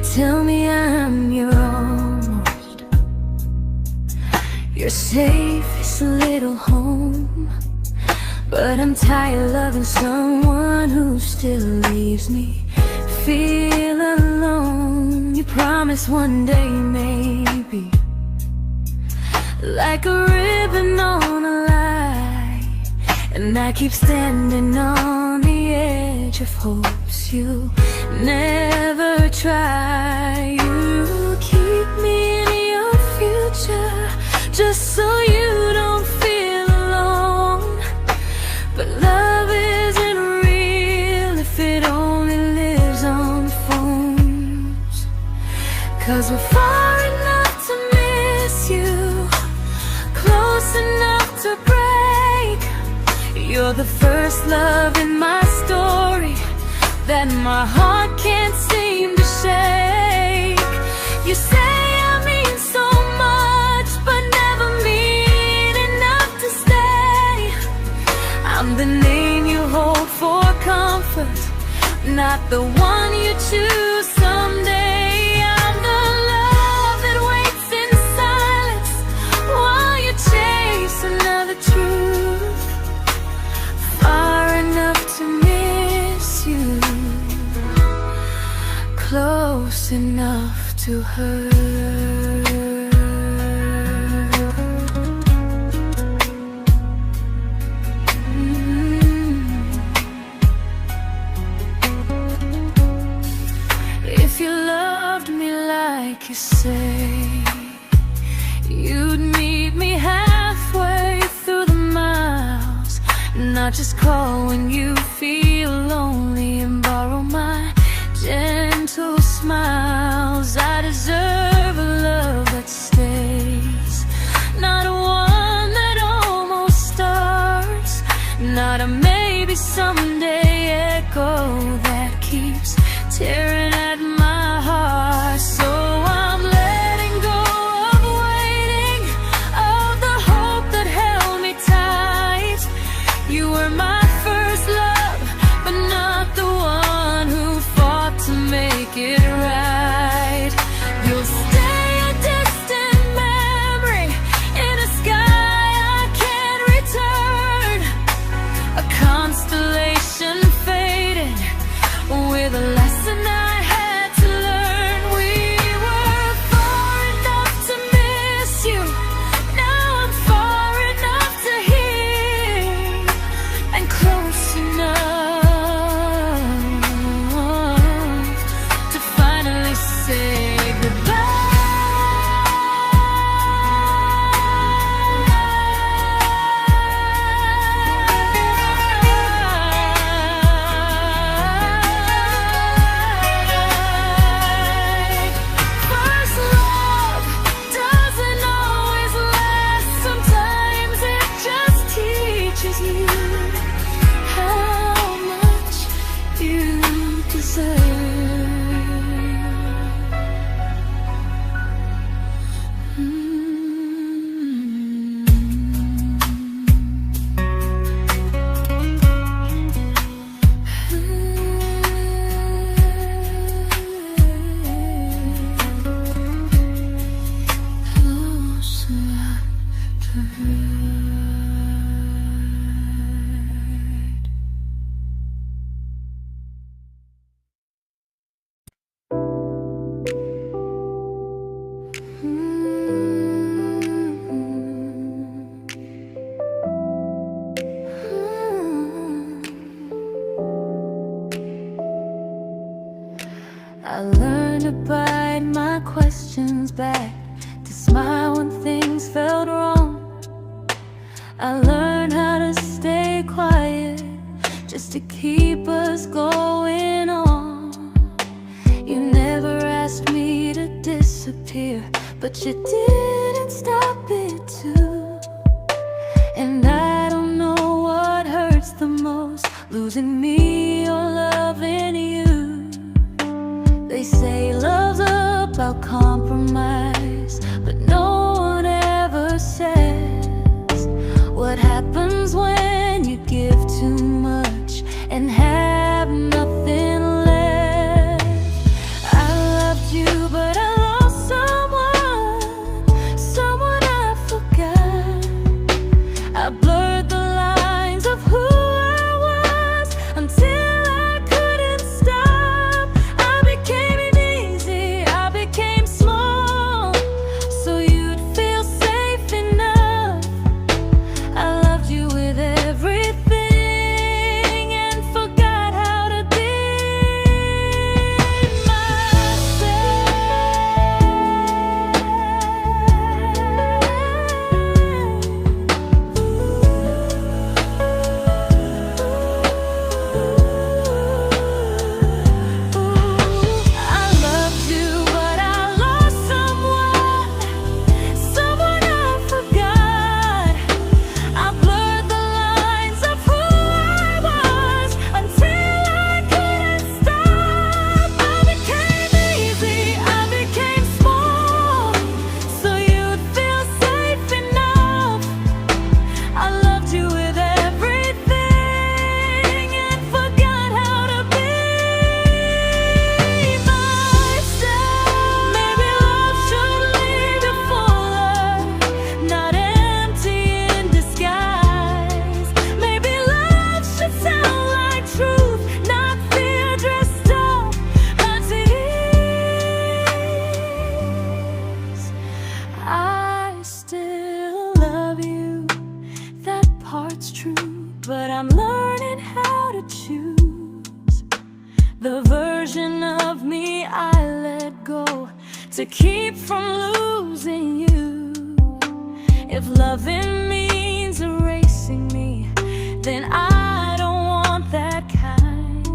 tell me I'm your almost, your safest little home. But I'm tired loving someone who still leaves me feel alone. You promise one day maybe, like a ribbon on a line, and I keep standing on the edge of hopes you never try. You keep me in your future just so you don't feel alone. But love isn't real if it only lives on phones. 'Cause we're far enough to miss you, close enough to break. You're the first love in my story that my heart can't seem to shake. You say I mean so much, but never mean enough to stay. I'm the name you hold for comfort, not the one you choose someday. I'm the love that waits in silence while you chase another truth. Far enough to miss you, close enough to hurt. If you loved me like you say, you'd meet me halfway through the miles, not just call when you feel lonely and borrow my gentle smiles. I deserve a love that stays, not a one that almost starts, not a maybe someday echo that keeps tearing at my heart. So I'm letting go of waiting, of the hope that held me tight. You were my first love, but not the one who fought to make it right. You'll stay a distant memory in a sky I can't return, a constellation faded with a lesson I had to learn. We were far enough to miss you, now I'm far enough to hear, and close enough to finally say goodbye. First love doesn't always last, sometimes it just teaches you how much you deserve. Closer to hurt. I learned to bite my questions back, to smile when things felt wrong. I learned how to stay quiet just to keep us going on. You never asked me to disappear, but you didn't stop it too. And I don't know what hurts the most, losing me or loving you. They say love's about compromise, but no one ever says what happens when you give too much and have nothing left. I loved you to keep from losing you. If loving means erasing me, then I don't want that kind.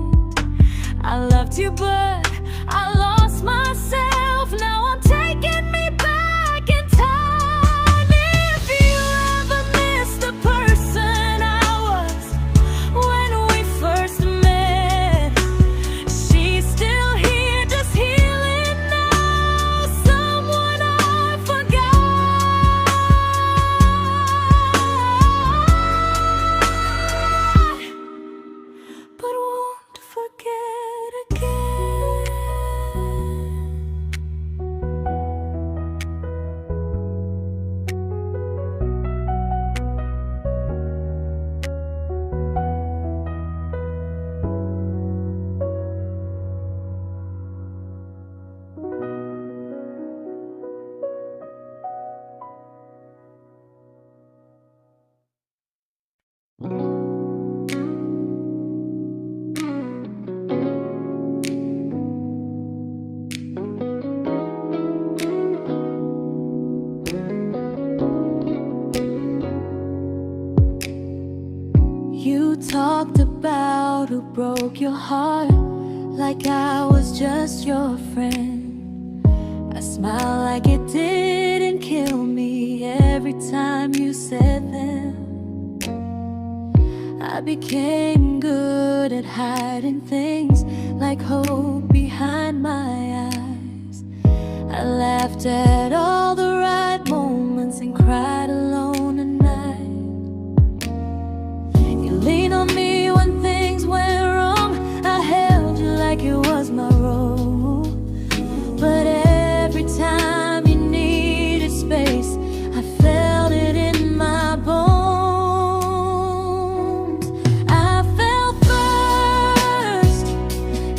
I loved you, but I lost myself. Now I'm taking me back in time. If you ever miss the person I was when we first met, she's still here, just healing now. Someone I forgot, but won't forget again. You talked about who broke your heart, like I was just your friend. I smiled like it didn't kill me every time you said them. I became good at hiding things like hope behind my eyes. I laughed at all the right moments and cried alone at night. You leaned on me when things went wrong. I held you like it was my role. But every time you needed space, I felt it in my bones. I fell first,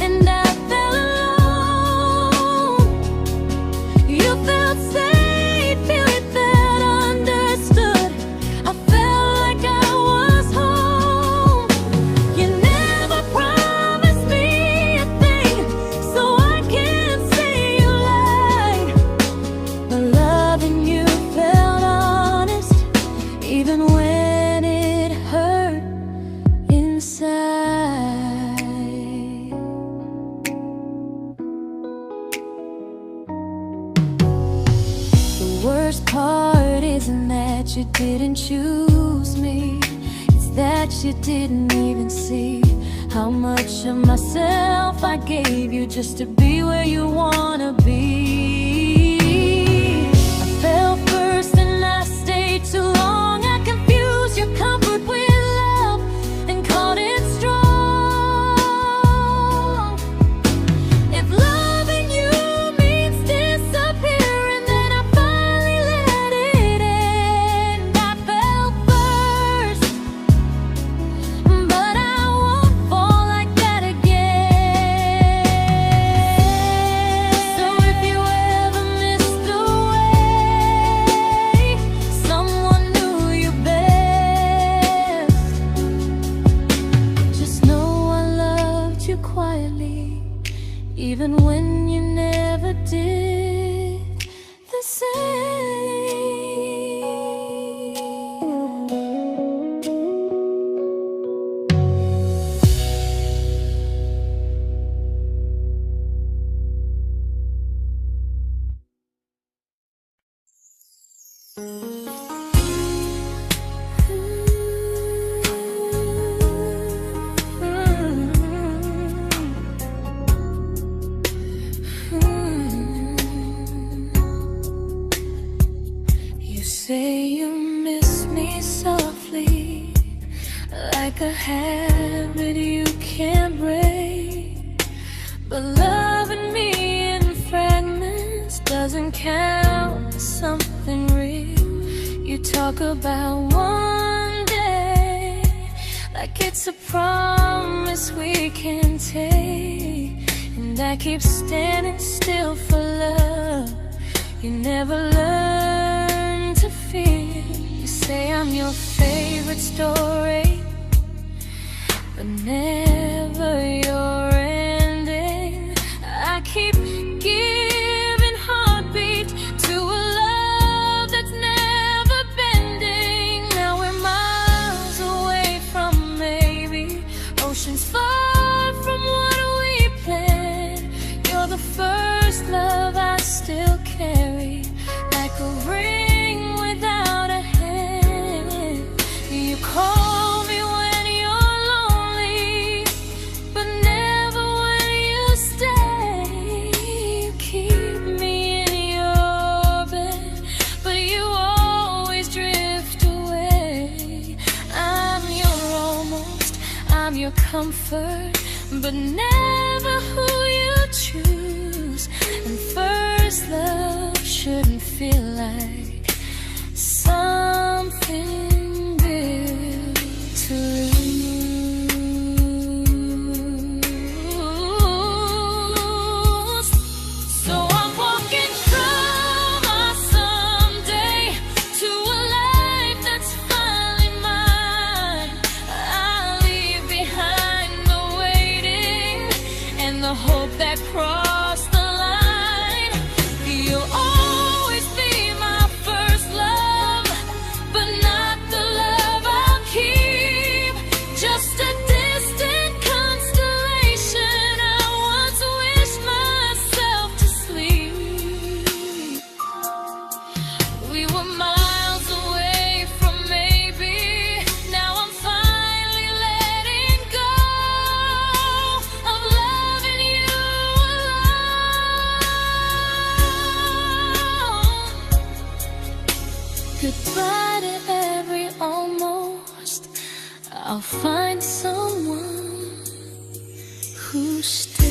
and I fell alone. You felt safe, you felt understood. I felt like I was home. You never promised me a thing, so I can't say you lied. But loving you felt honest, even when it hurt inside. The worst part isn't that you didn't choose me, it's that you didn't even see how much of myself I gave you just to be where you wanna be. I fell first and I stayed too long. I confused your comfort with love and called it strong. If loving you means disappearing, then I finally let it end. I fell first, but I won't fall like that again. So if you ever missed the way someone knew you best, just know I loved you quietly, even when you never did the same. You say you miss me softly, like a habit you can't break. But loving me in fragments doesn't count as something real. You talk about one day like it's a promise we can take, and I keep standing still for love. You never learn to feel. You say I'm your favorite story, but never your ending. I keep giving heart a ring without a hand. You call me when you're lonely, but never when you stay. You keep me in your bed, but you always drift away. I'm your almost, I'm your comfort, but never who you choose. And first love shouldn't feel like something built to lose. So I'm walking from my someday to a life that's finally mine. I'll leave behind the waiting and the hope that crossed the line. You'll always be my first love, but not the love I'll keep. Just a distant constellation I once wished myself to sleep. We were miles away from maybe. Now I'm finally letting go of loving you alone. Goodbye to every almost. I'll find someone who stays.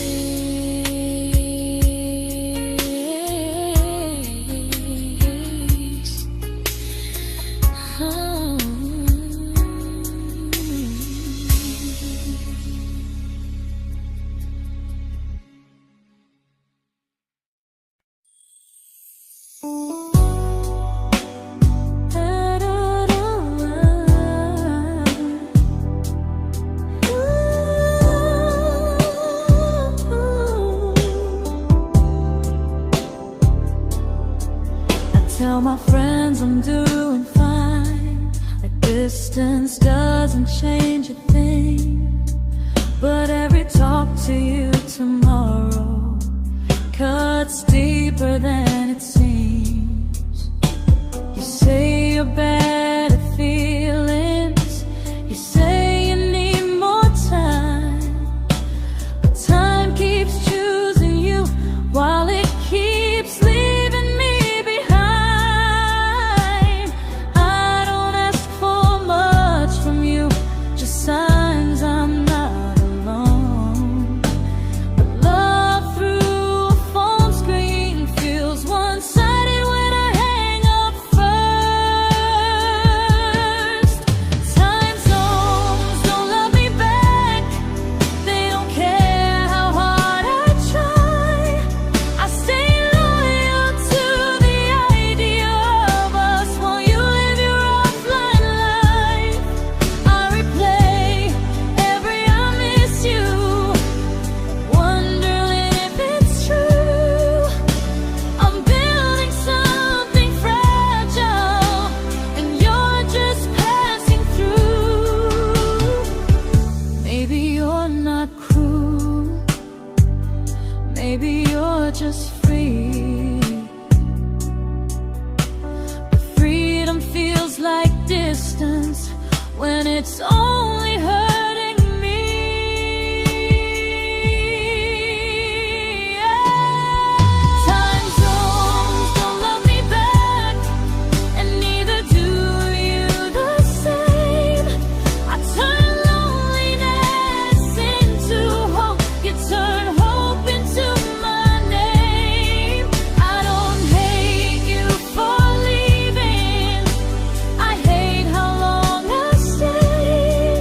Oh. Tell my friends I'm doing fine, like distance doesn't change a thing. But every talk to you tomorrow cuts deeper than it seems. You say you're bad at feelings, you say you need more time, but time keeps choosing you while it keeps leaving me behind. I don't ask for much from you, just signs I'm not alone. But love through a phone screen feels one-sided when I hang up first. Time zones don't love me back, they don't care how hard I try. I stay loyal to the idea of us while you live your offline life. I replay every I miss you, wondering if it's true. I'm building something fragile, and you're just passing through. Maybe you're not cruel, maybe you're just free. But freedom feels like distance when it's only hurting me. Time zones don't love me back, and neither do you the same. I turn loneliness into hope, you turn hope into my name. I don't hate you for leaving, I hate how long I stayed.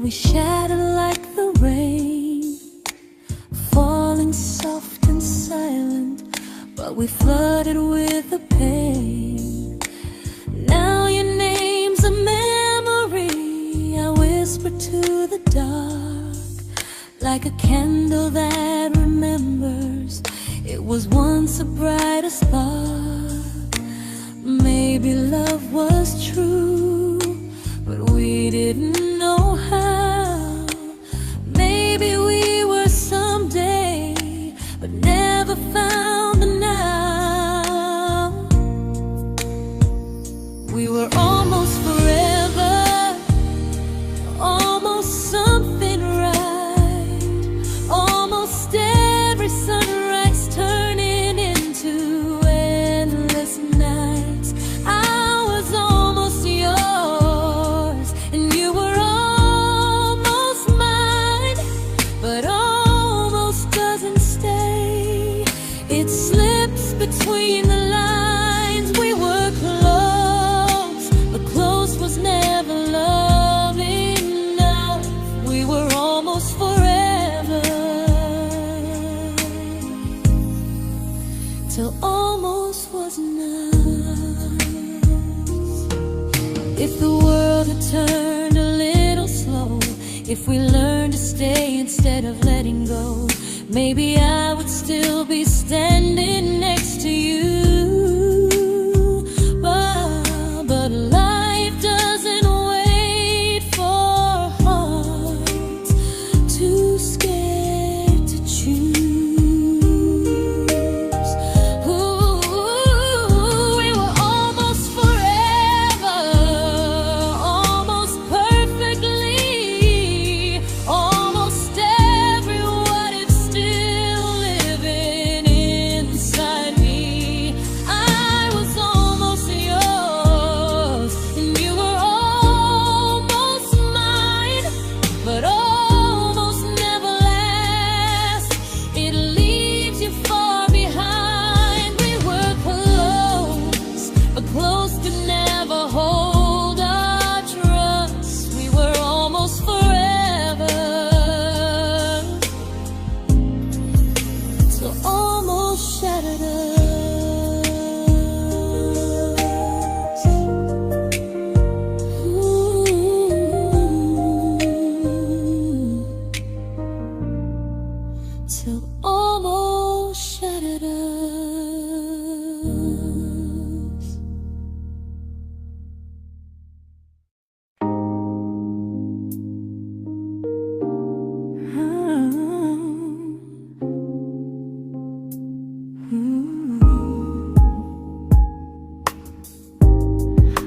we shattered like the rain, falling soft and silent, but we flooded with the pain. Now your name's a memory I whisper to the dark, like a candle that remembers it was once a brighter spark. Maybe love was true, but we didn't know how. Maybe we were someday, but never found the now. We were almost forever, almost something right, almost every sunrise turning into endless nights. I was almost yours, and you were almost mine, but almost doesn't stay. It slips between the lines. We were close, but close was never love enough. We were almost forever, till almost was enough. If the world had turned a little slow, if we learned to stay instead of letting go, maybe I would still be standing next to you. But life doesn't wait for hearts too scared to choose. Ooh, we were almost forever, almost perfectly, almost every what if still living inside me. I was almost yours, and you were almost mine, but almost never lasts. It leaves you far behind. We were close, but close could never hold our trust. We were almost forever, till almost shattered us. Ooh, till almost shattered us.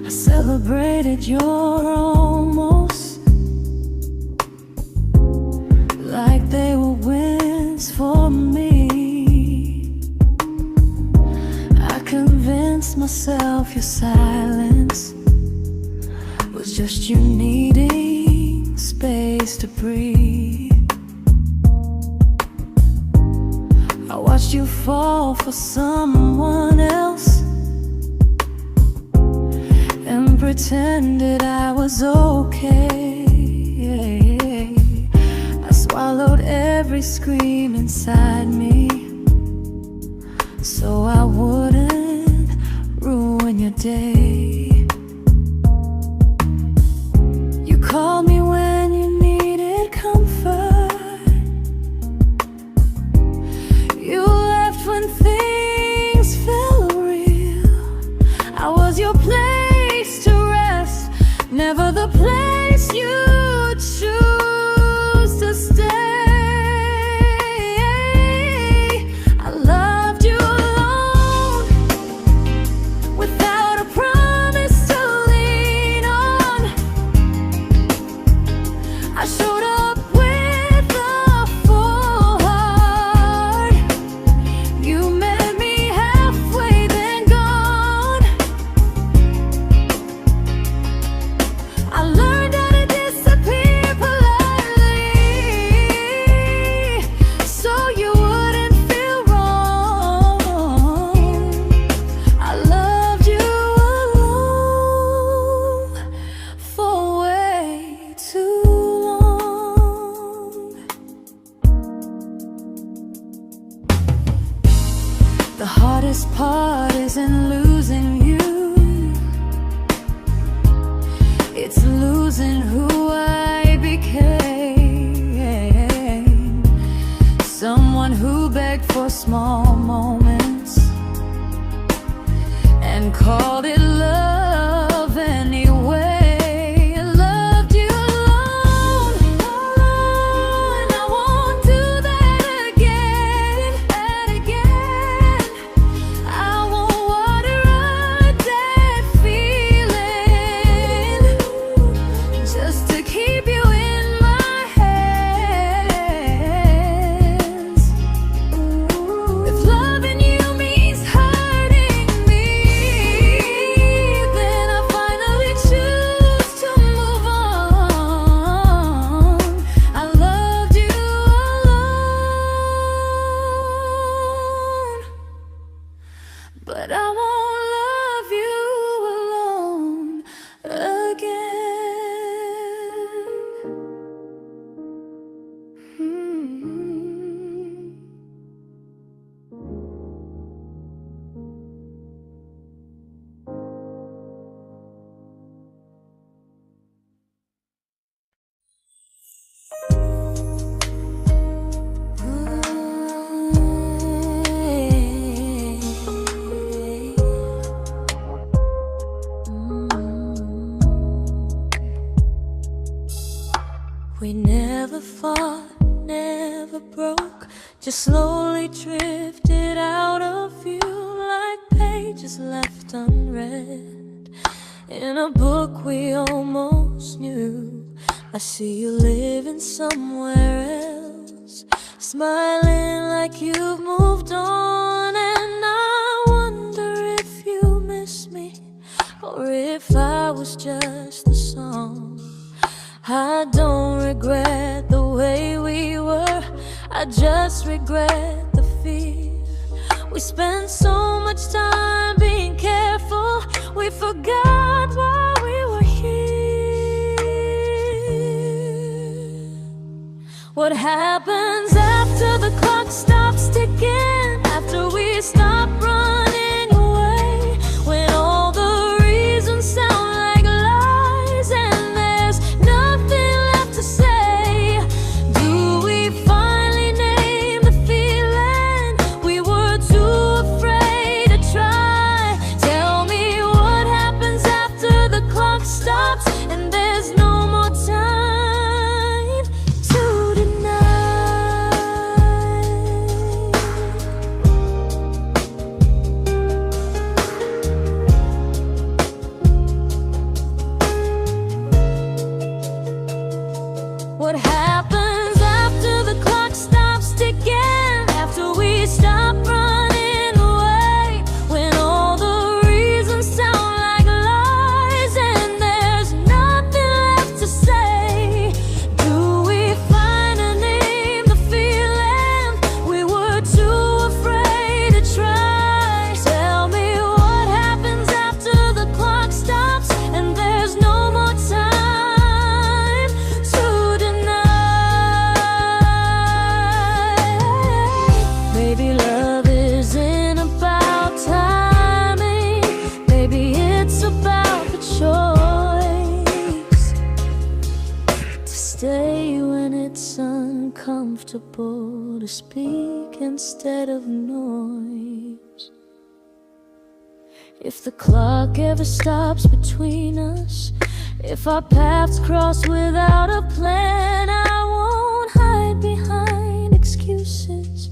I celebrated your almost like they were wins for me. I convinced myself your silence was just you needing space to breathe. I watched you fall for someone else and pretended I was okay. I swallowed every scream inside me so I wouldn't ruin your day. You called me when you needed comfort. You left when things felt real. I was your place to rest, never the place you choose to stay. I loved you alone, without a promise. heart isn't losing you, it's losing who I became. Someone who begged for small moments and called it love anyway. Loved you alone, and I won't do that again, and again. I won't water a dead feeling just to keep you in my hands. If loving you means hurting me, then I finally choose to move on. I loved you alone, but I won't love you alone again. We never fought, never broke, just slowly drifted out of view like pages left unread in a book we almost knew. I see you living somewhere else, smiling like you've moved on, and I wonder if you miss me or if I was just the song. I don't regret the way we were, I just regret the fear. We spent so much time being careful, we forgot why we were here. What happens after the clock stops ticking, after we stop running away, when all the reasons sound like lies and there's nothing left to say? Do we finally name the feeling we were too afraid to try? Tell me what happens after the clock stops and there's no more time to deny. What happens after the clock stops ticking, after we stop running away, when all the reasons sound like lies and there's nothing left to say? Do we finally name the feeling we were too afraid to try? Tell me what happens after the clock stops and there's no more time to deny. Maybe love isn't about timing, maybe it's about the choice to stay when it's uncomfortable, to speak instead of noise. If the clock ever stops between us, if our paths cross without a plan, I won't hide behind excuses,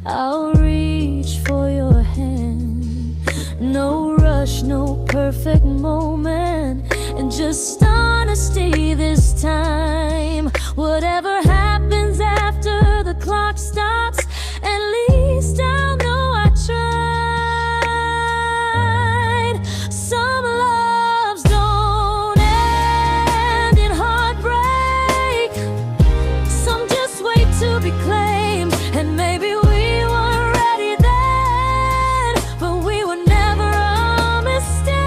I'll reach for your hand. No rush, no perfect moment, and just honesty this time. Whatever happens after the clock stops, at least I'll know I tried. Some loves don't end in heartbreak, some just wait to be claimed, and maybe we weren't ready then, but we were never a mistake.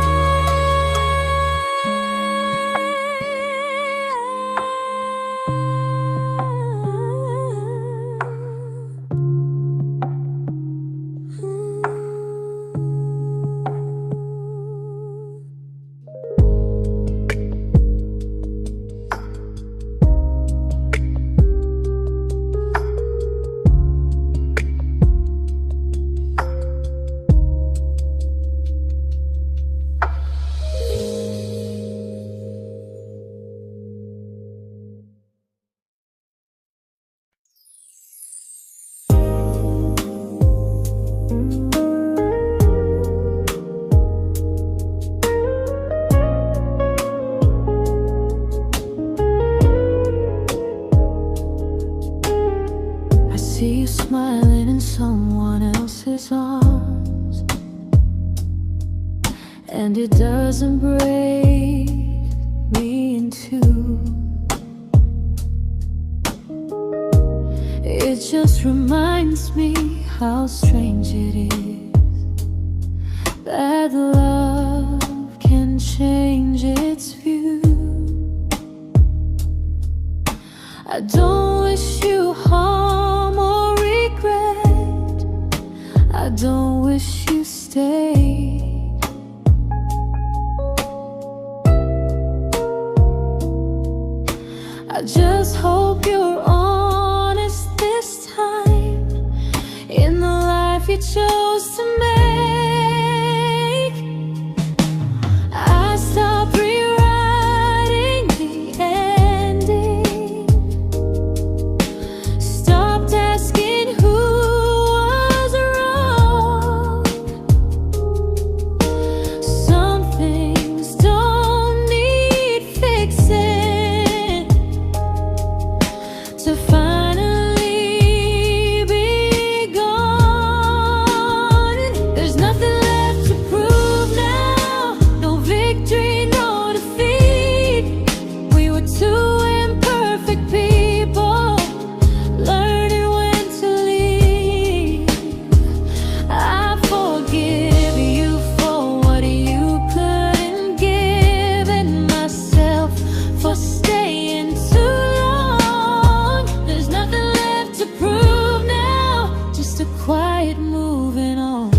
and it doesn't break me in two. It just reminds me how strange it is that love can change its view. I don't wish you harm or regret. I don't wish you stayed. I just hope you're honest this time in the life you chose to make. I stopped rewriting the ending, stopped asking who was wrong. Some things don't need fixing to finally be gone. There's nothing left to prove now, no victory, no defeat. We were two imperfect people, learning when to leave. I forgive you for what you couldn't give, and myself for staying too long. There's nothing left to prove now, just a quiet moving on.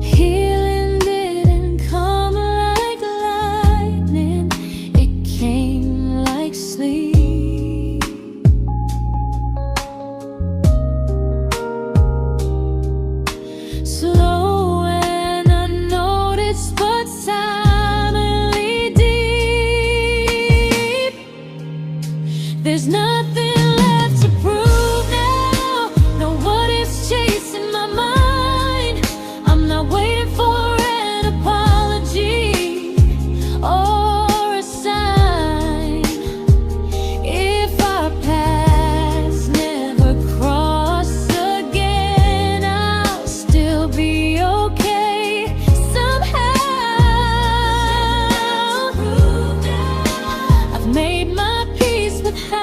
Healing didn't come like lightning, it came like sleep. Slow and unnoticed, but silently deep. There's nothing left to prove now, no what ifs chasing my mind. I'm not waiting for an apology or a sign. If our paths never cross again, I'll still be okay somehow. I've made my peace with how.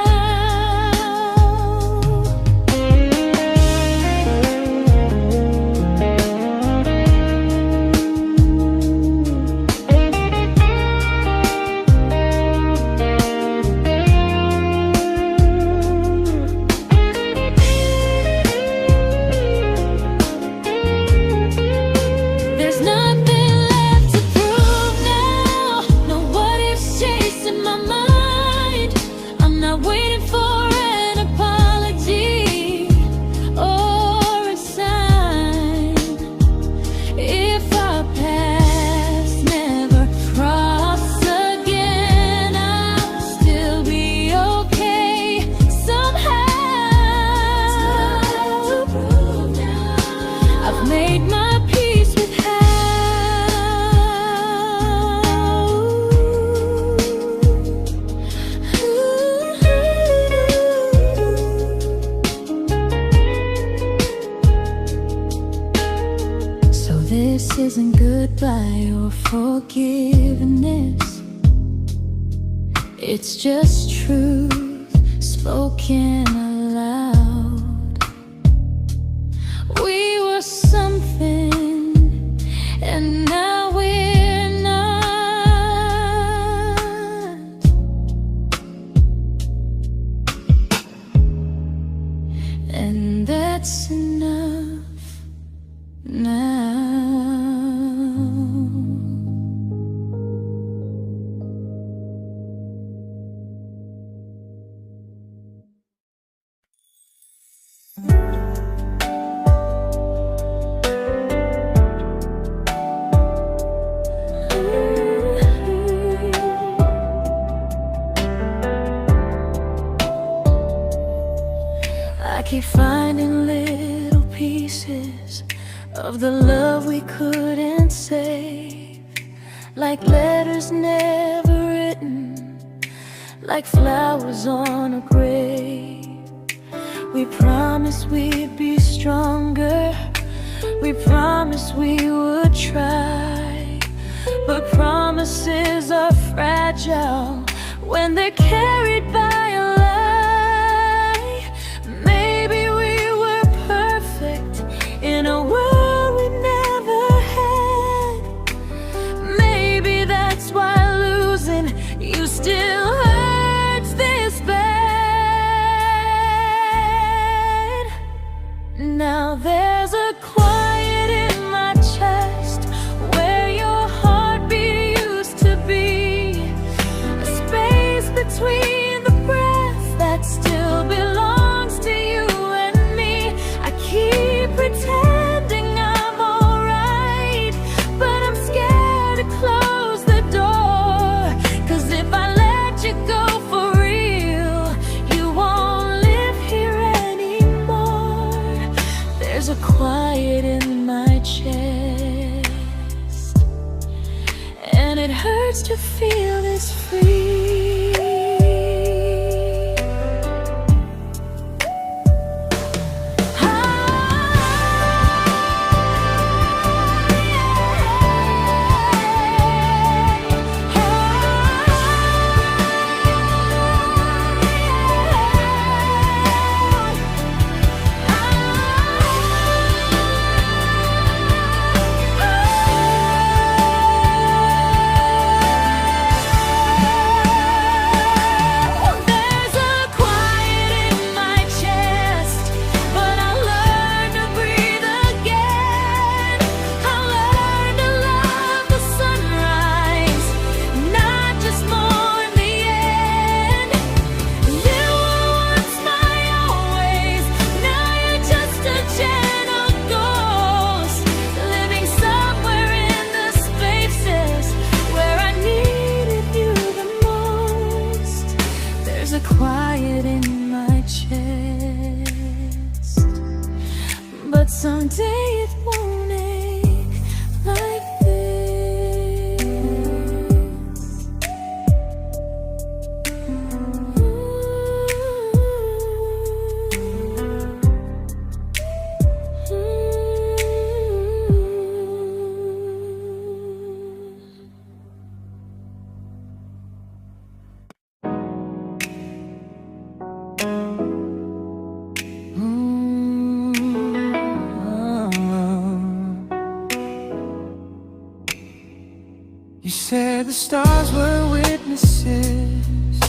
There's nothing left to prove now, no what ifs chasing my mind. I'm not waiting for an apology or a sign. If our paths never cross again, I'll still be okay somehow. I've made my peace with how. So this isn't goodbye or forgiveness, it's just truth spoken aloud. We were something, and now we're not. And that's enough now. I keep finding little pieces of the love we couldn't save, like letters never written, like flowers on a grave. We promised we'd be stronger, We promised we would try, but promises are fragile when they're carried by a lie. Maybe we were perfect in a world we never had. Maybe that's why losing you still hurts this bad. Now there's a quiet in my chest where your heartbeat used to be, a space between the breath that still belongs to you and me. I keep pretending I'm alright, but I'm scared to close the door, 'cause if I let you go for real, you won't live here anymore. There's a quiet in my chest, and it hurts to feel this free. Quiet in my chest, but someday it won't ache like this. You said the stars were witnesses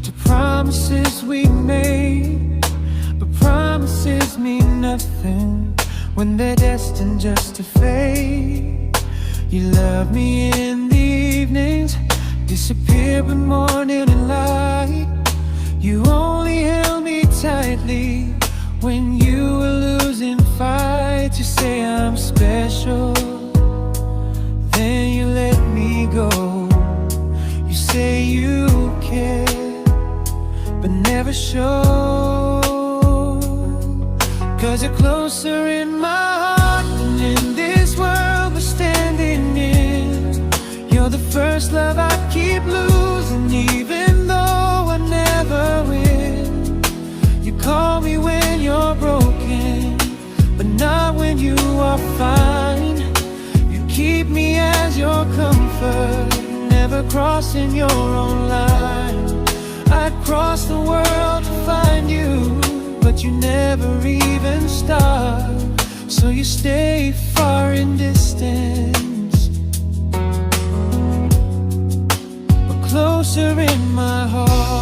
to promises we made, but promises mean nothing when they're destined just to fade. You love me in the evenings, disappear when morning and light. You only held me tightly when you were losing fights. You say I'm special, then you let me go. You say you care, but never show, 'cause you're closer in my heart than in this world we're standing in. You're the first love I keep losing, even though I never win. You call me when you're broken, but not when you are fine. Keep me as your comfort, never crossing your own line. I'd cross the world to find you, but you never even start. So you stay far in distance, but closer in my heart.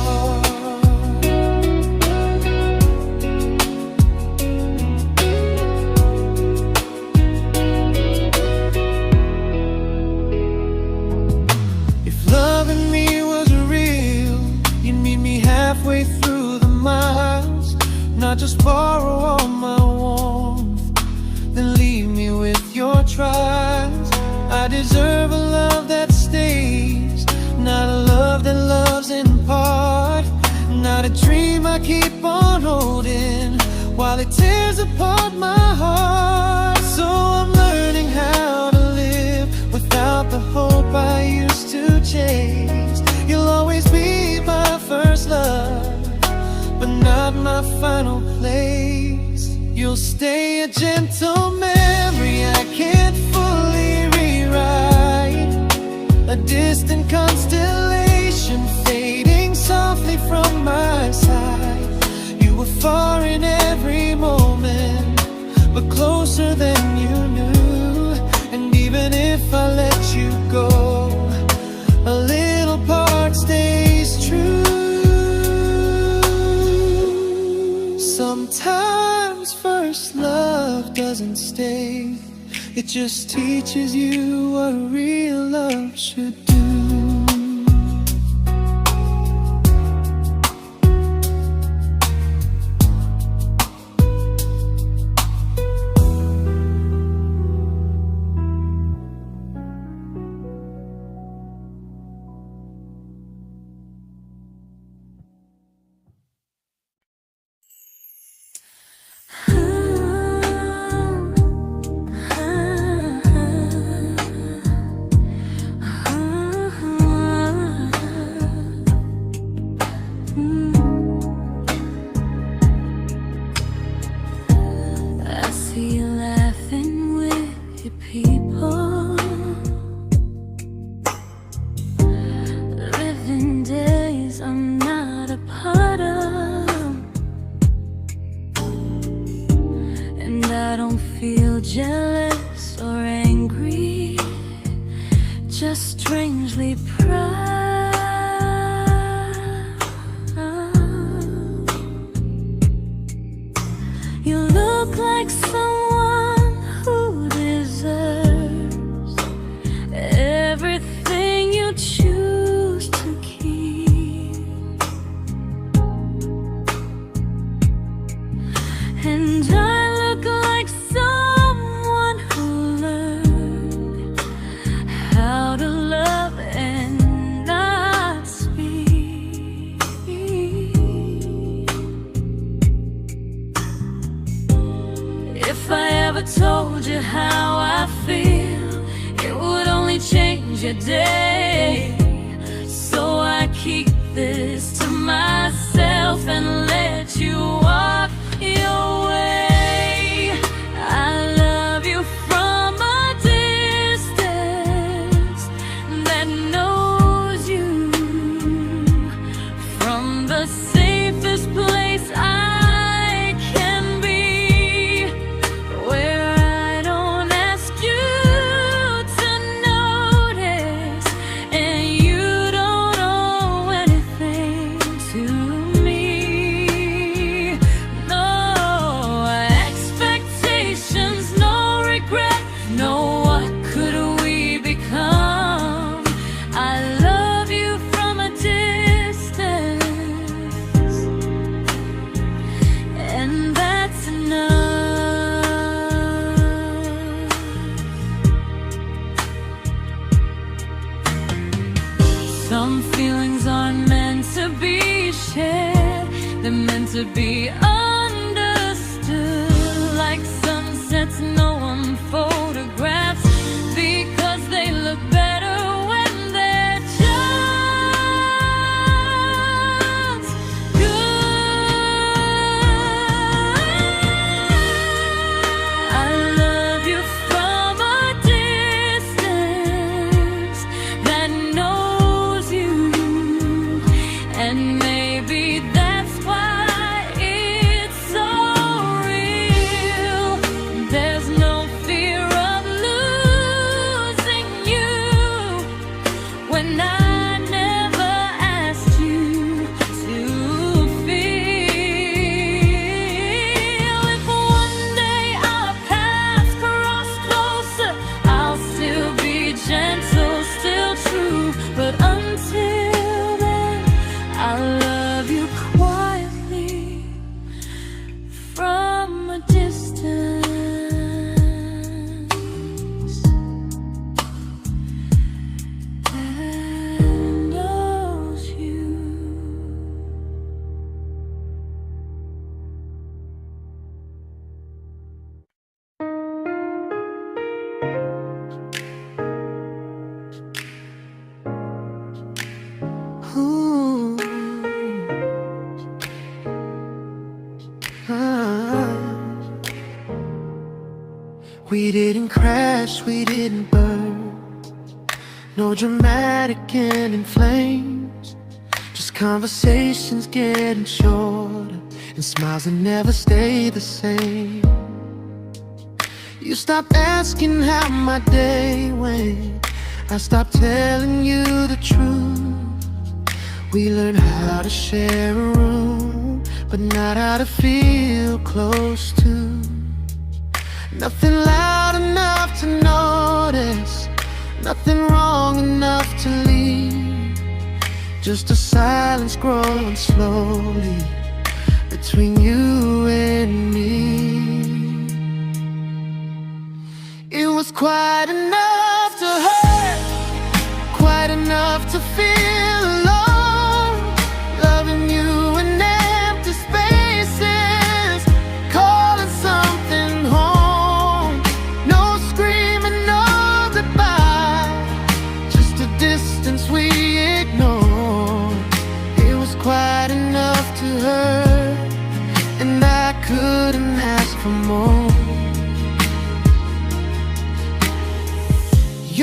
Halfway through the miles, not just borrow all my warmth, then leave me with your trials. I deserve a love that stays, not a love that loves in part, not a dream I keep on holding while it tears apart my heart. So I'm learning how to live without the hope I used to chase. You'll always be my first love, but not my final place. You'll stay a gentle memory closer than you knew. And even if I let you go, a little part stays true. Sometimes first love doesn't stay, it just teaches you what real love should do. Jealous or angry, just strangely proud. You look like someone who deserves everything you choose to keep. And I look like someone who learned how to love and not speak. If I ever told you how I feel, it would only change your day. So I keep this to myself and let you walk your way. I love you from a distance that knows you, from the safest place I can be, where I don't ask you to notice and you don't owe anything to me. No expectations, no regret, no what could we become. I love you from a distance, and that's enough. Some feelings aren't meant to be shared, they're meant to be understood. Like sunsets no one photographs, because they look better when they're just good. I love you from a distance that knows you, and maybe that's why it's so real. There's no fear of losing you when I never asked you to feel. If one day our paths cross closer, I'll still be gentle, still true. But until then, I love you quietly from a distance that knows you. Ooh. Ah. We didn't crash, we didn't burn, no dramatic end in flames, just conversations getting shorter and smiles that never stay the same. You stopped asking how my day went. I stopped telling you the truth. We learned how to share a room, but not how to feel close to. Nothing loud enough to notice, nothing wrong enough to leave. Just a silence growing slowly between you and me. It was quite enough to hurt, quite enough to feel alone. Loving you in empty spaces, calling something home. No screaming, no goodbye, just a distance we ignored. It was quite enough to hurt, and I couldn't ask for more.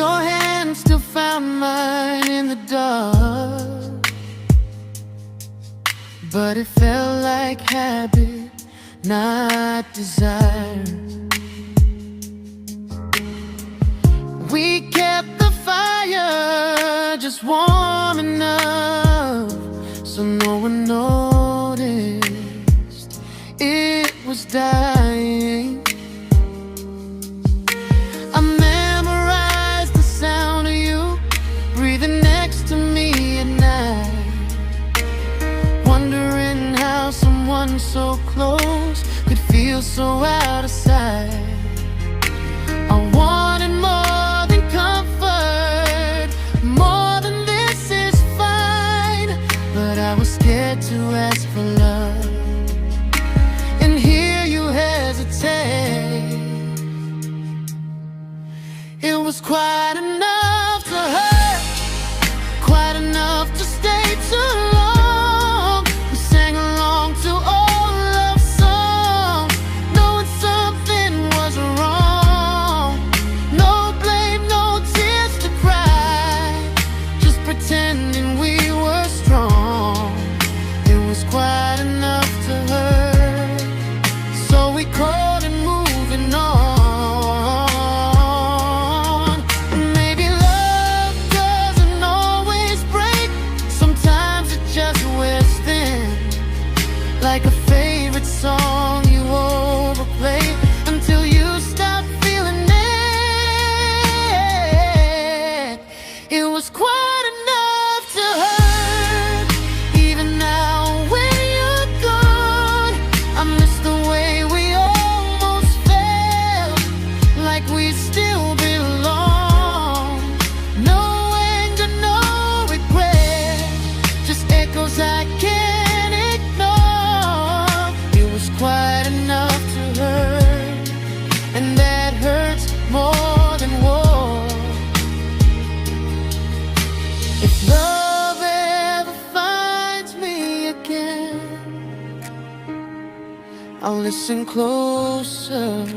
Your hand still found mine in the dark, but it felt like habit, not desire. We kept the fire just warm enough so no one noticed it was dying. So close could feel so out of sight. I wanted more than comfort, more than this is fine. But I was scared to ask for love, and here you hesitate. It was quite enough to hurt, quite enough to stay too long. We sang along to all love songs, knowing something was wrong. No blame, no tears to cry, just pretending we were strong. It was quite enough to hurt, so we called it moving on. Maybe love doesn't always break, sometimes it just wears thin, like a favorite song you overplay until you stop feeling it. It was quite enough to hurt, even now when you're gone. I miss the way we almost felt, like we still belong. No anger, no regret, just echoes I can't ignore. It was quite enough to hurt, and that hurts more than war. If love ever finds me again, I'll listen closer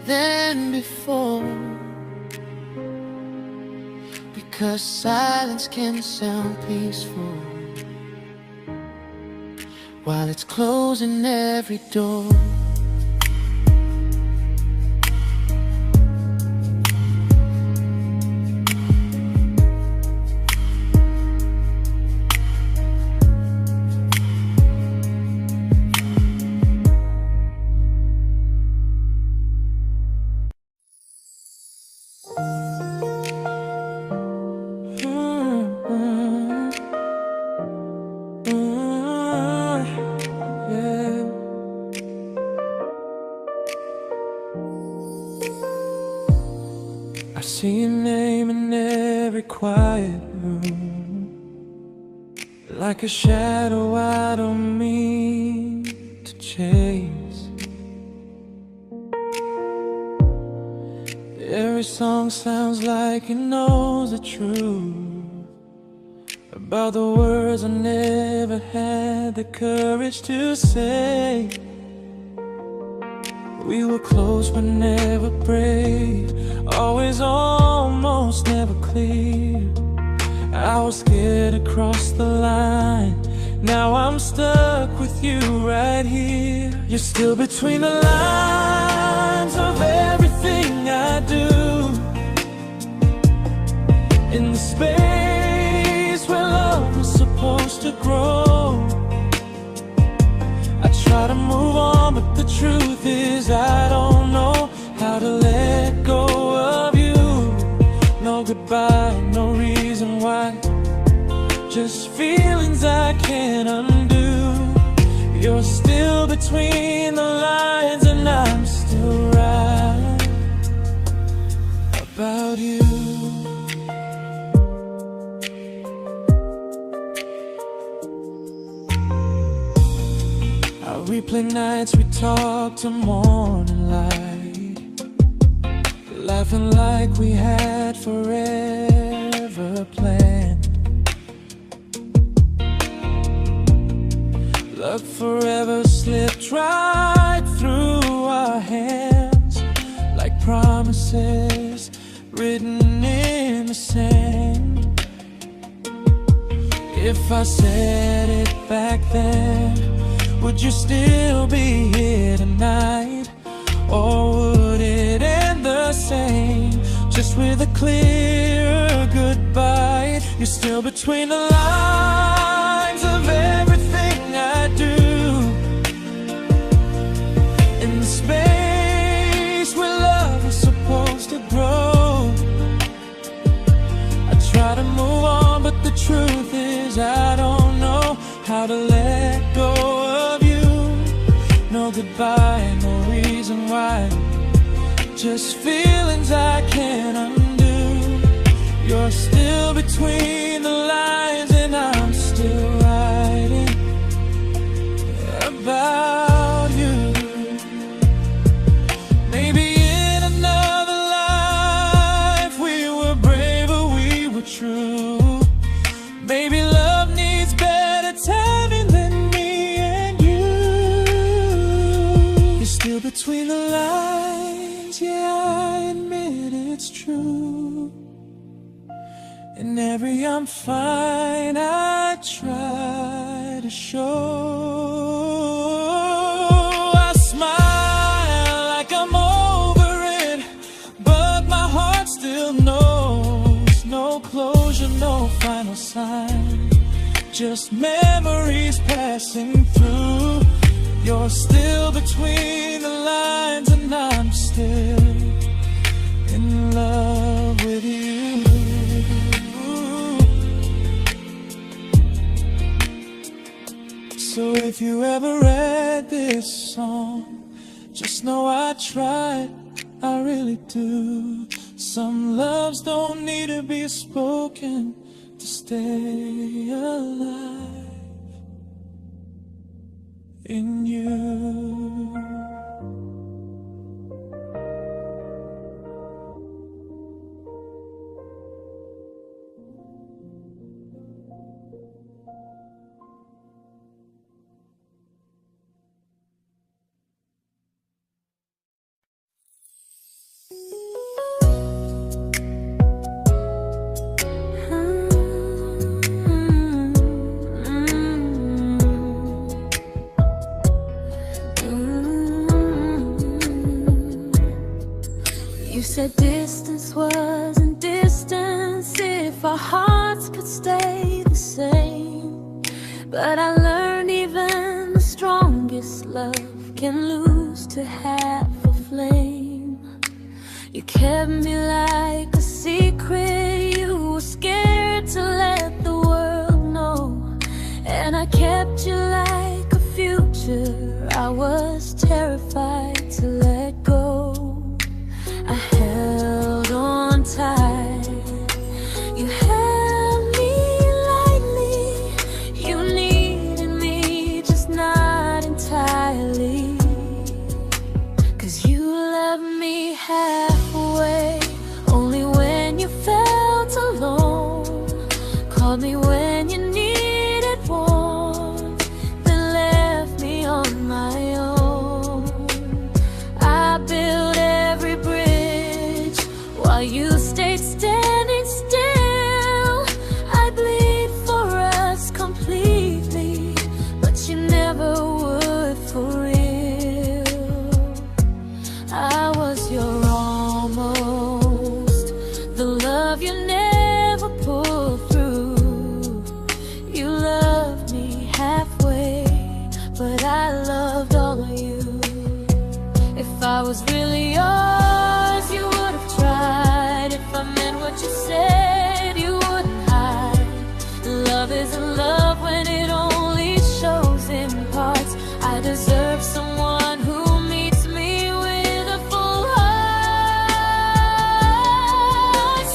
than before, because silence can sound peaceful while it's closing every door. Yeah. I see your name in every quiet room, like a shadow I don't mean to chase. Every song sounds like it knows the truth about the words I never had the courage to say. We were close but never brave, always almost never clear. I was scared to cross the line, now I'm stuck with with you right here. You're still between the lines of everything I do. In the space where love was supposed to grow. I try to move on, but the truth is I don't know how to let go of you. No goodbye, no reason why, just feelings I can't undo. You're still between the lines and I'm still right about you. I replay nights we talk to morning light, laughing like we had forever planned. Love forever slipped right through our hands, like promises written in the sand. If I said it back then, would you still be here tonight? Or would it end the same, just with a clear goodbye? You're still between the lines of everything I do. In the space where love is supposed to grow. I try to move on, but the truth is I don't know how to let go of you. No goodbye, no reason why, just feelings I can't undo. You're still between the lines and I'm still writing about you. Maybe in another life we were braver, we were true. Maybe love needs better timing than me and you. You're still between the lines, yeah, I admit it's true. In every I'm fine I try to show. I smile like I'm over it, but my heart still knows. No closure, no final sign, just memories passing through. You're still between the lines and I'm still in love with you. So if you ever read this song, just know I tried, I really do. Some loves don't need to be spoken to stay alive in you. You said distance wasn't distance if our hearts could stay the same. But I learned even the strongest love can lose to half a flame. You kept me like a secret, you were scared to let the world know. And I kept you like a future, I was terrified to let go. I held on tight, you held me lightly. You needed me, just not entirely. 'Cause you loved me halfway, only when you felt alone. Called me when you needed warmth, then left me on my own. I built every bridge while you stayed standing still. I bleed for us completely, but you never love you never pulled through. You loved me halfway, but I loved all of you. If I was really yours, you would have tried. If I meant what you said, you wouldn't hide. Love isn't love when it only shows in parts. I deserve someone who meets me with a full heart.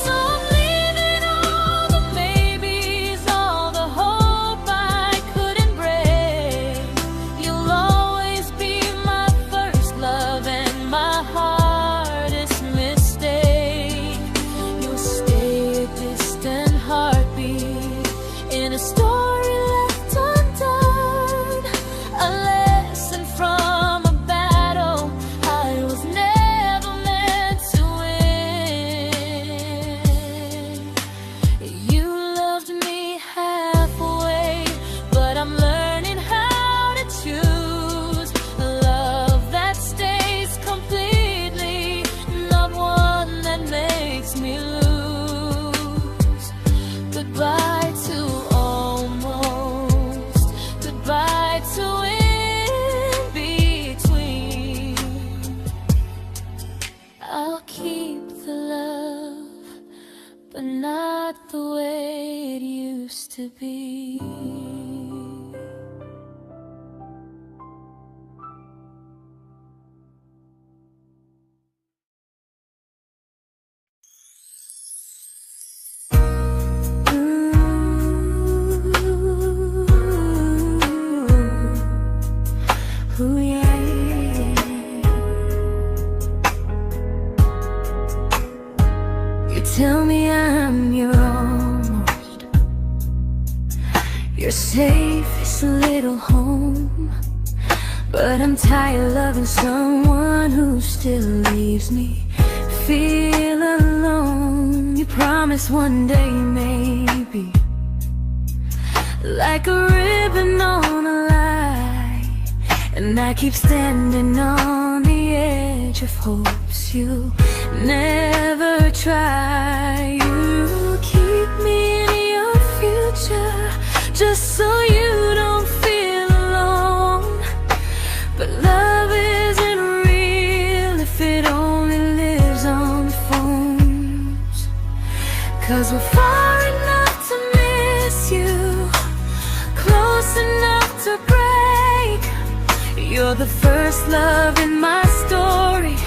So I'm leaving all the maybes, all the hope I couldn't break. You'll always be my first love and my hardest mistake. You'll stay a distant heartbeat in a story left undone, a lesson from a battle I was never meant to win. You loved me halfway, but I'm learning how to choose a love that stays completely, not one that makes me lose. Goodbye to almost, goodbye to in between. I'll keep the love, but not the way it used to be. Ooh, yeah, yeah. You tell me I'm your almost, your safest little home. But I'm tired loving someone who still leaves me feel alone. You promise one day maybe, like a ribbon on a line, and I keep standing on the edge of hopes you'll never try. You keep me in your future just so you don't feel alone. But love isn't real if it only lives on the phones. 'Cause we're far enough to miss you, close enough to break. You're the first love in my story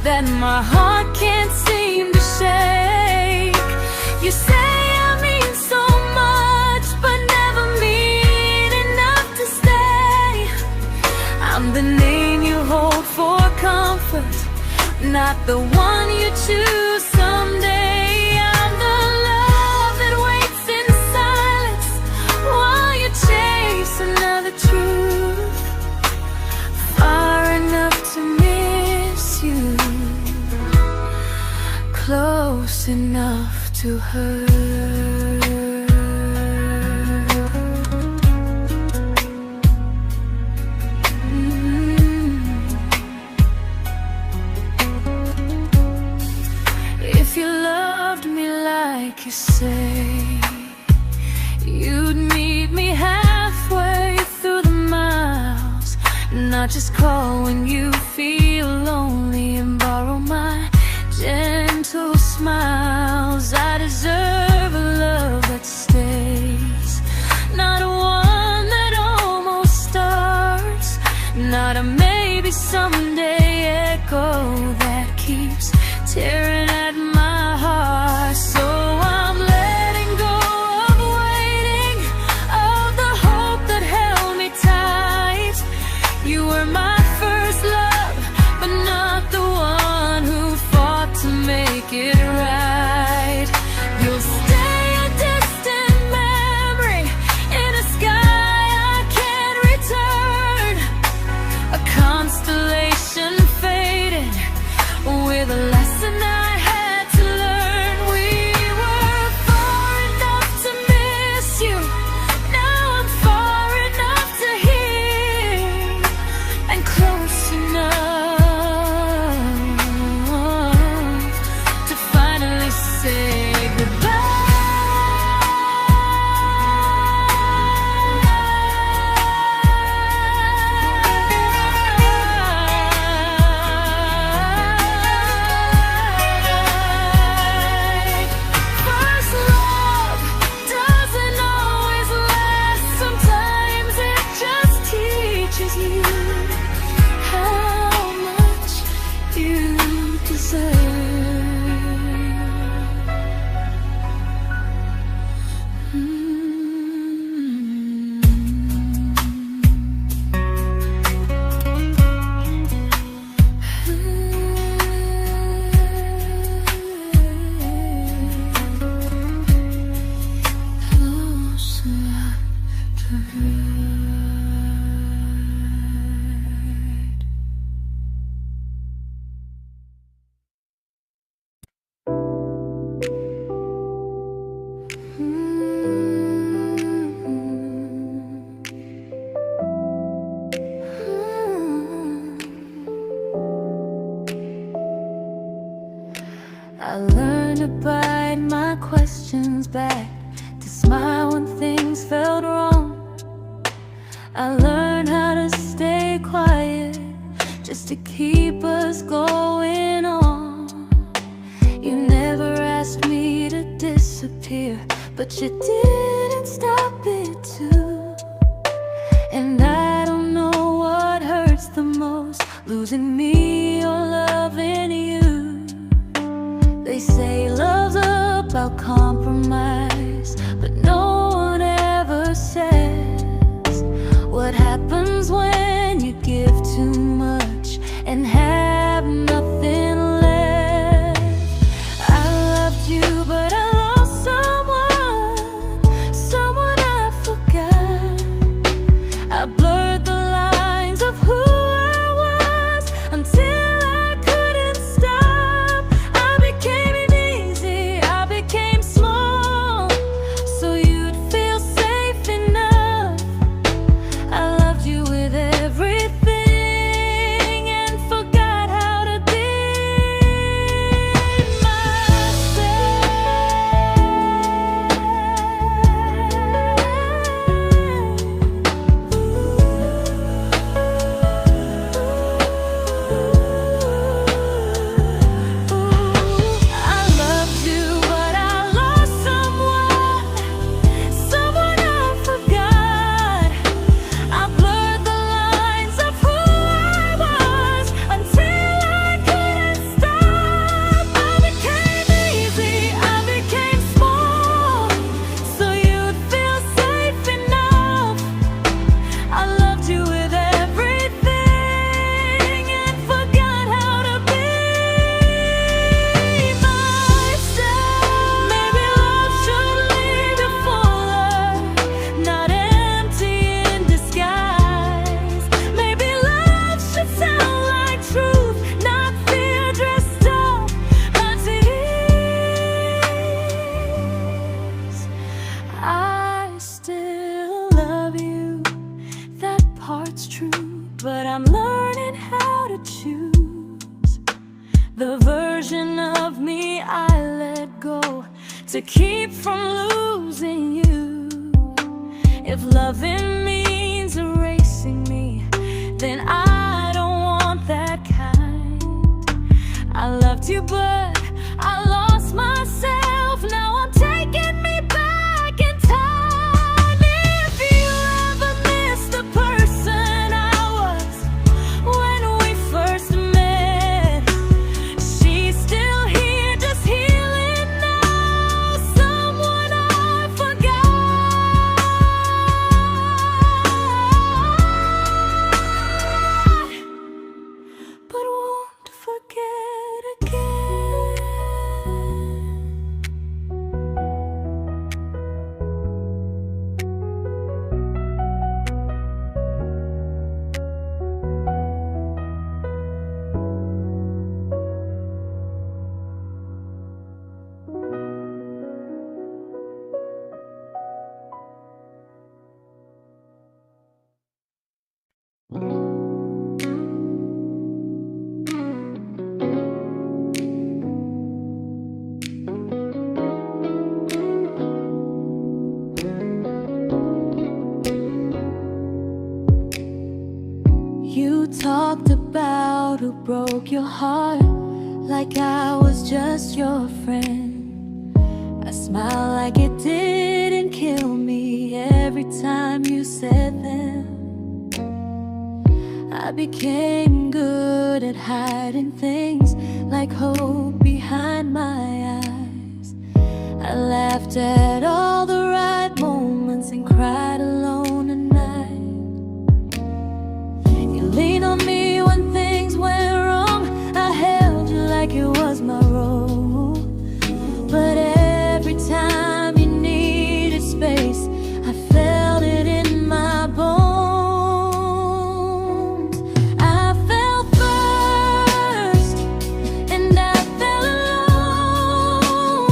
that my heart can't seem to shake. You say I mean so much, but never mean enough to stay. I'm the name you hold for comfort, not the one you choose someday. I'm the love that waits in silence while you chase another truth. Far enough to miss you, close enough to hurt. If you loved me like you say, you'd meet me halfway through the miles, not just call when you feel lonely and borrow my gentle smiles. I deserve a love that stays, not one that almost starts, not a maybe someday echo that keeps tearing at my heart. So I'm letting go of waiting, of the hope that held me tight. You were my first love, but not the one who fought to make it right. You'll stay a distant memory in a sky I can't return, a constellation faded with a lesson I had to learn. We were far enough to miss you, now I'm far enough to hear, and close enough to find I learned to bite my questions back, to smile when things felt wrong. I learned how to stay quiet, just to keep us going on. You never asked me to disappear, but you didn't stop it too. And I don't know what hurts the most, losing me or loving you. They say love's about compromise, but no one ever says what happens when you give too much and have nothing left. I loved you, but I lost someone I forgot. I blurred the lines of who I was until I couldn't stop. I became easy, I became small, so you'd feel safe enough. I loved you with everything and forgot how to be I loved you, but I lost someone I forgot. I blurred the lines of who I was until I couldn't stop. I became easy, I became small, so you'd feel safe enough. I loved you with everything and forgot how to be myself. Maybe love should leave you fuller, not empty in disguise. Maybe love should sound like truth, not fear dressed up like tears. I still love you, that part's true, but I'm learning how to choose the version of me I let go to keep from losing you. If loving means erasing me, then I don't want that kind. I loved you, but I lost myself. Now I'm taking me back in time. If you ever miss the person I was when we first met, she's still here, just healing now. Someone I forgot, but won't forget again. You talked about who broke your heart, like I was just your friend. I smile like it didn't kill me every time you said them. I became good at hiding things like hope behind my eyes. I laughed at all the right moments and cried alone at night. You leaned on me when things went wrong. I held you like it was my role. But every time you needed space, I felt it in my bones. I fell first, and I fell alone.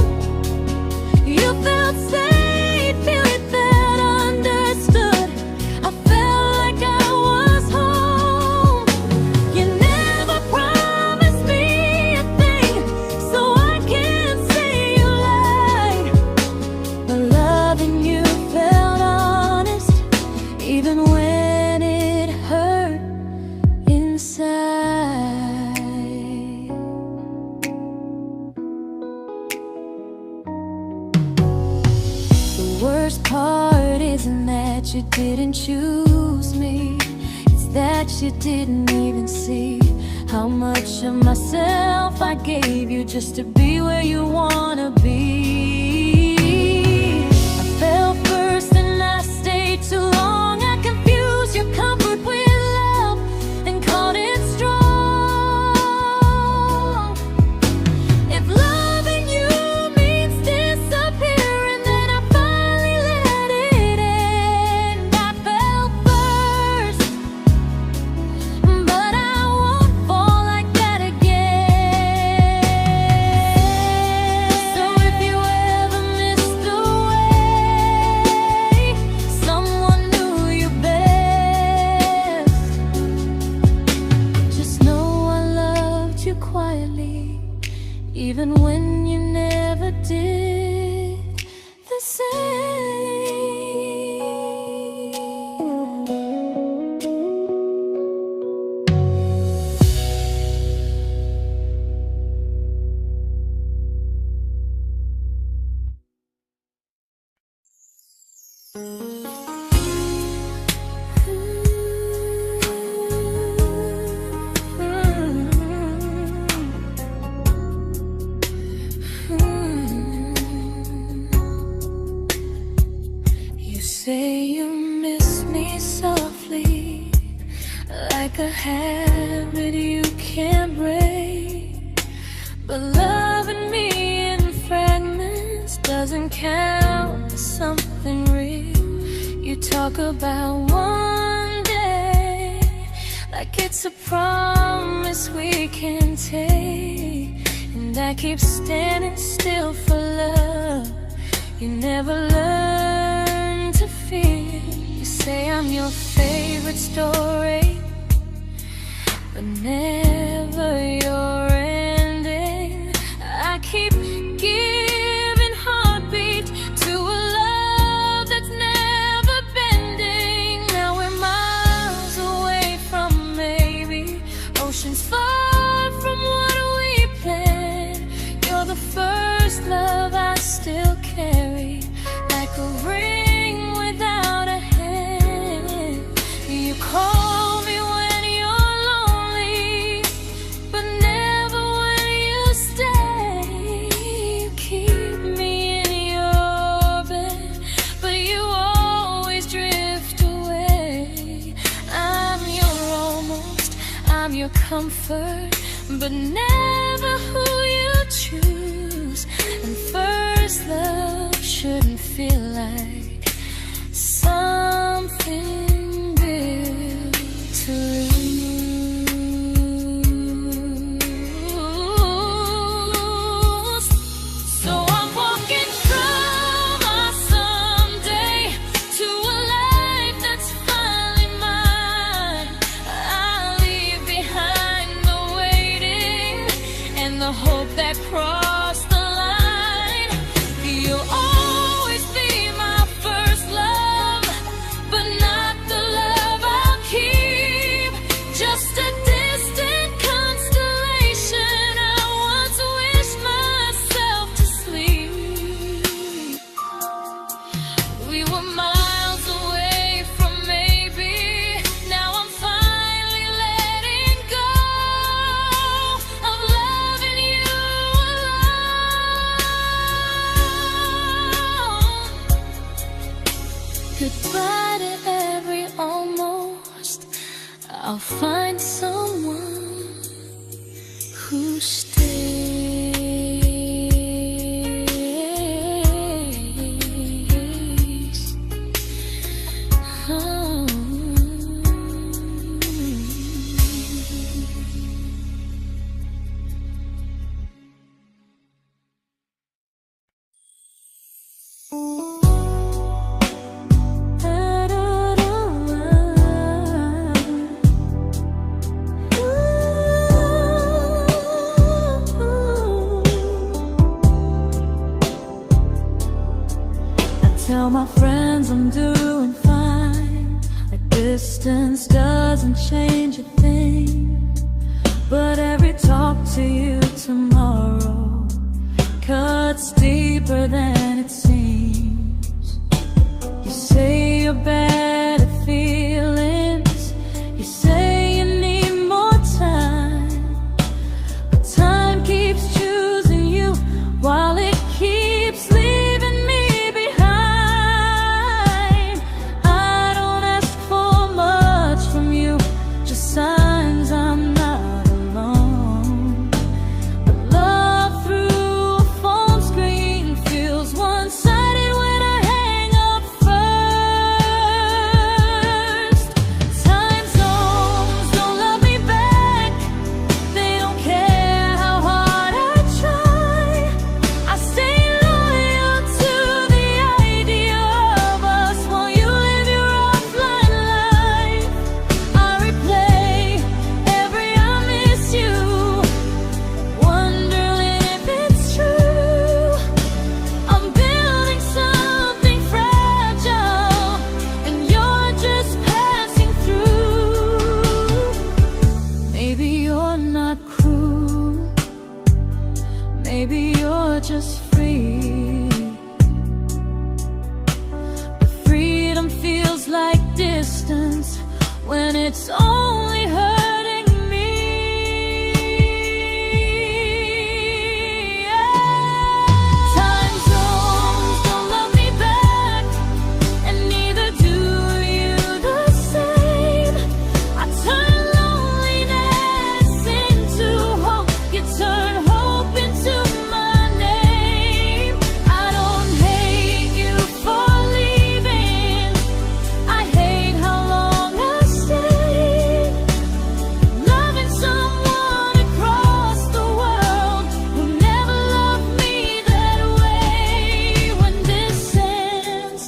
You felt safe. worst part isn't that you didn't choose me, it's that you didn't even see how much of myself I gave you just to be where you wanna be. I fell first and I stayed too long. I confused your comfort with love and called it strong. If loving you means disappearing, then I finally let it end. I fell first, but I won't fall like that again. So if you ever missed the way someone knew you best, just know I loved you quietly, even when you never did the same. You say you miss me softly, like a habit you can't break. But loving me in fragments doesn't count as something real. You talk about one day like it's a promise we can take, and I keep standing still for love. You never learn to feel. You say I'm your favorite story, but never your ending. I keep giving heartbeat to a love that's never bending. Now we're miles away from maybe oceans far from what we planned. You're the first love I still carry, like a ring without a hand. You call me when you're lonely, but never when you stay. You keep me in your bed, but you always drift away. I'm your almost, I'm your comfort, but never who you choose. And first love shouldn't feel like something built to lose. So I'm walking from my someday to a life that's finally mine. I'll leave behind the waiting and the hope that crossed the line. You'll always be my first love, but not the love I'll keep. Just a distant constellation I once wished myself to sleep. We were miles away from maybe. Now I'm finally letting go of loving you alone. Goodbye to every almost. I'll find someone who stays. Oh. Tell my friends I'm doing fine, that distance doesn't change a thing. But every talk to you tomorrow cuts deeper than it seems. just free. But freedom feels like distance when it's only hurting me. Time zones don't love me back, and neither do you the same. I turn loneliness into hope, you turn hope into my name. I don't hate you for leaving, I hate how long I stayed. Loving someone across the world who never loved me that way. When this ends,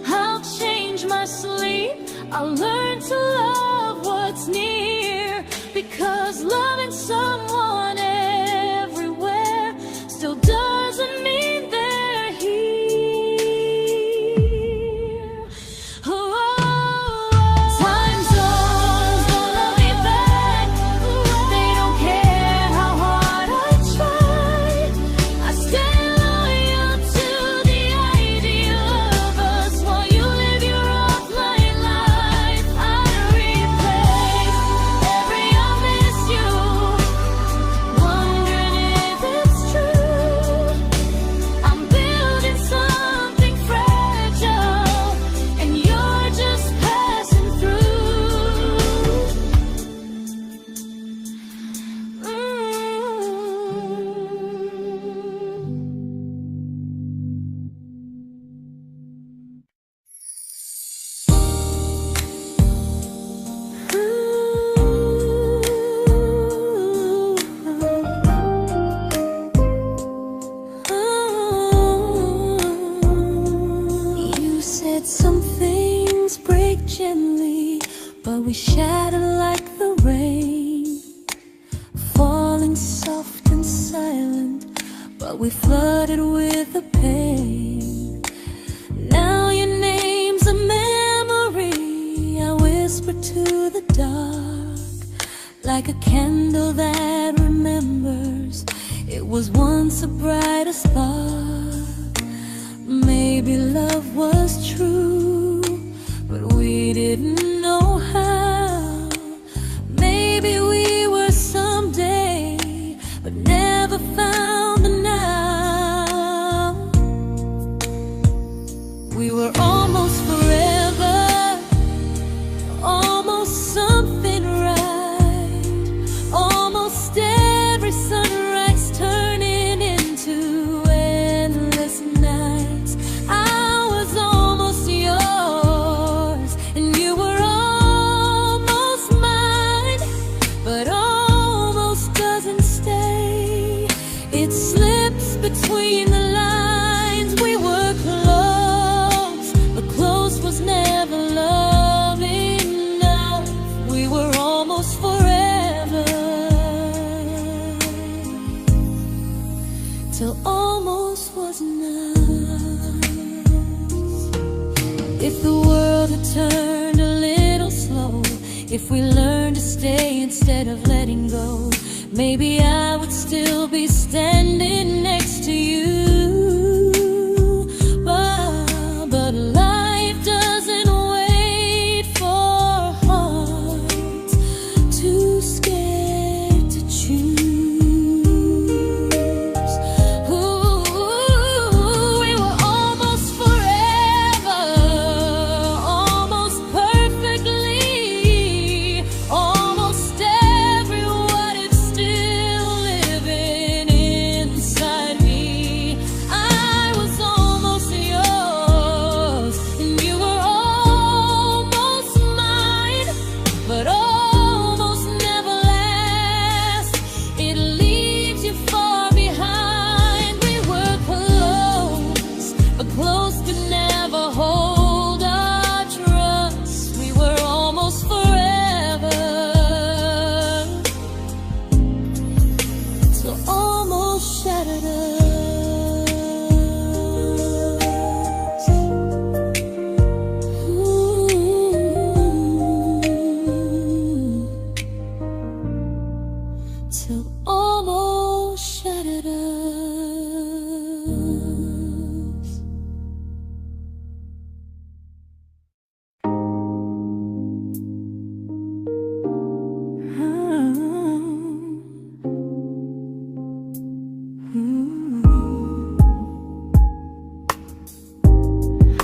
I'll change my sleep, I'll learn to love what's near, because loving someone everywhere still doesn't mean they're here. Oh, time zones don't love me back, they don't care how hard I try. I stay loyal to the idea of us while you live your offline life. I replace every I miss you, wondering if it's true. I'm building something fragile, and you're just passing through. You said some things break gently, but we shatter like the rain, falling soft and silent, but we flooded with the pain. Now your name's a memory I whisper to the dark, like a candle that remembers it was once a brighter spark. Maybe love was true, but we didn't know how. Maybe we were someday, but never found the now. We were almost forever, almost something right, almost every sunrise turning into endless nights. I was almost yours, and you were almost mine, but almost doesn't stay. It slips between the lines. We were close, but close was never love enough. We were almost forever, till almost was enough. If the world had turned a little slow, if we learned to stay instead of letting go, maybe I would still be standing next to you. But life doesn't wait for hearts too scared to choose. We were almost forever, almost perfectly, almost every what if still living inside me.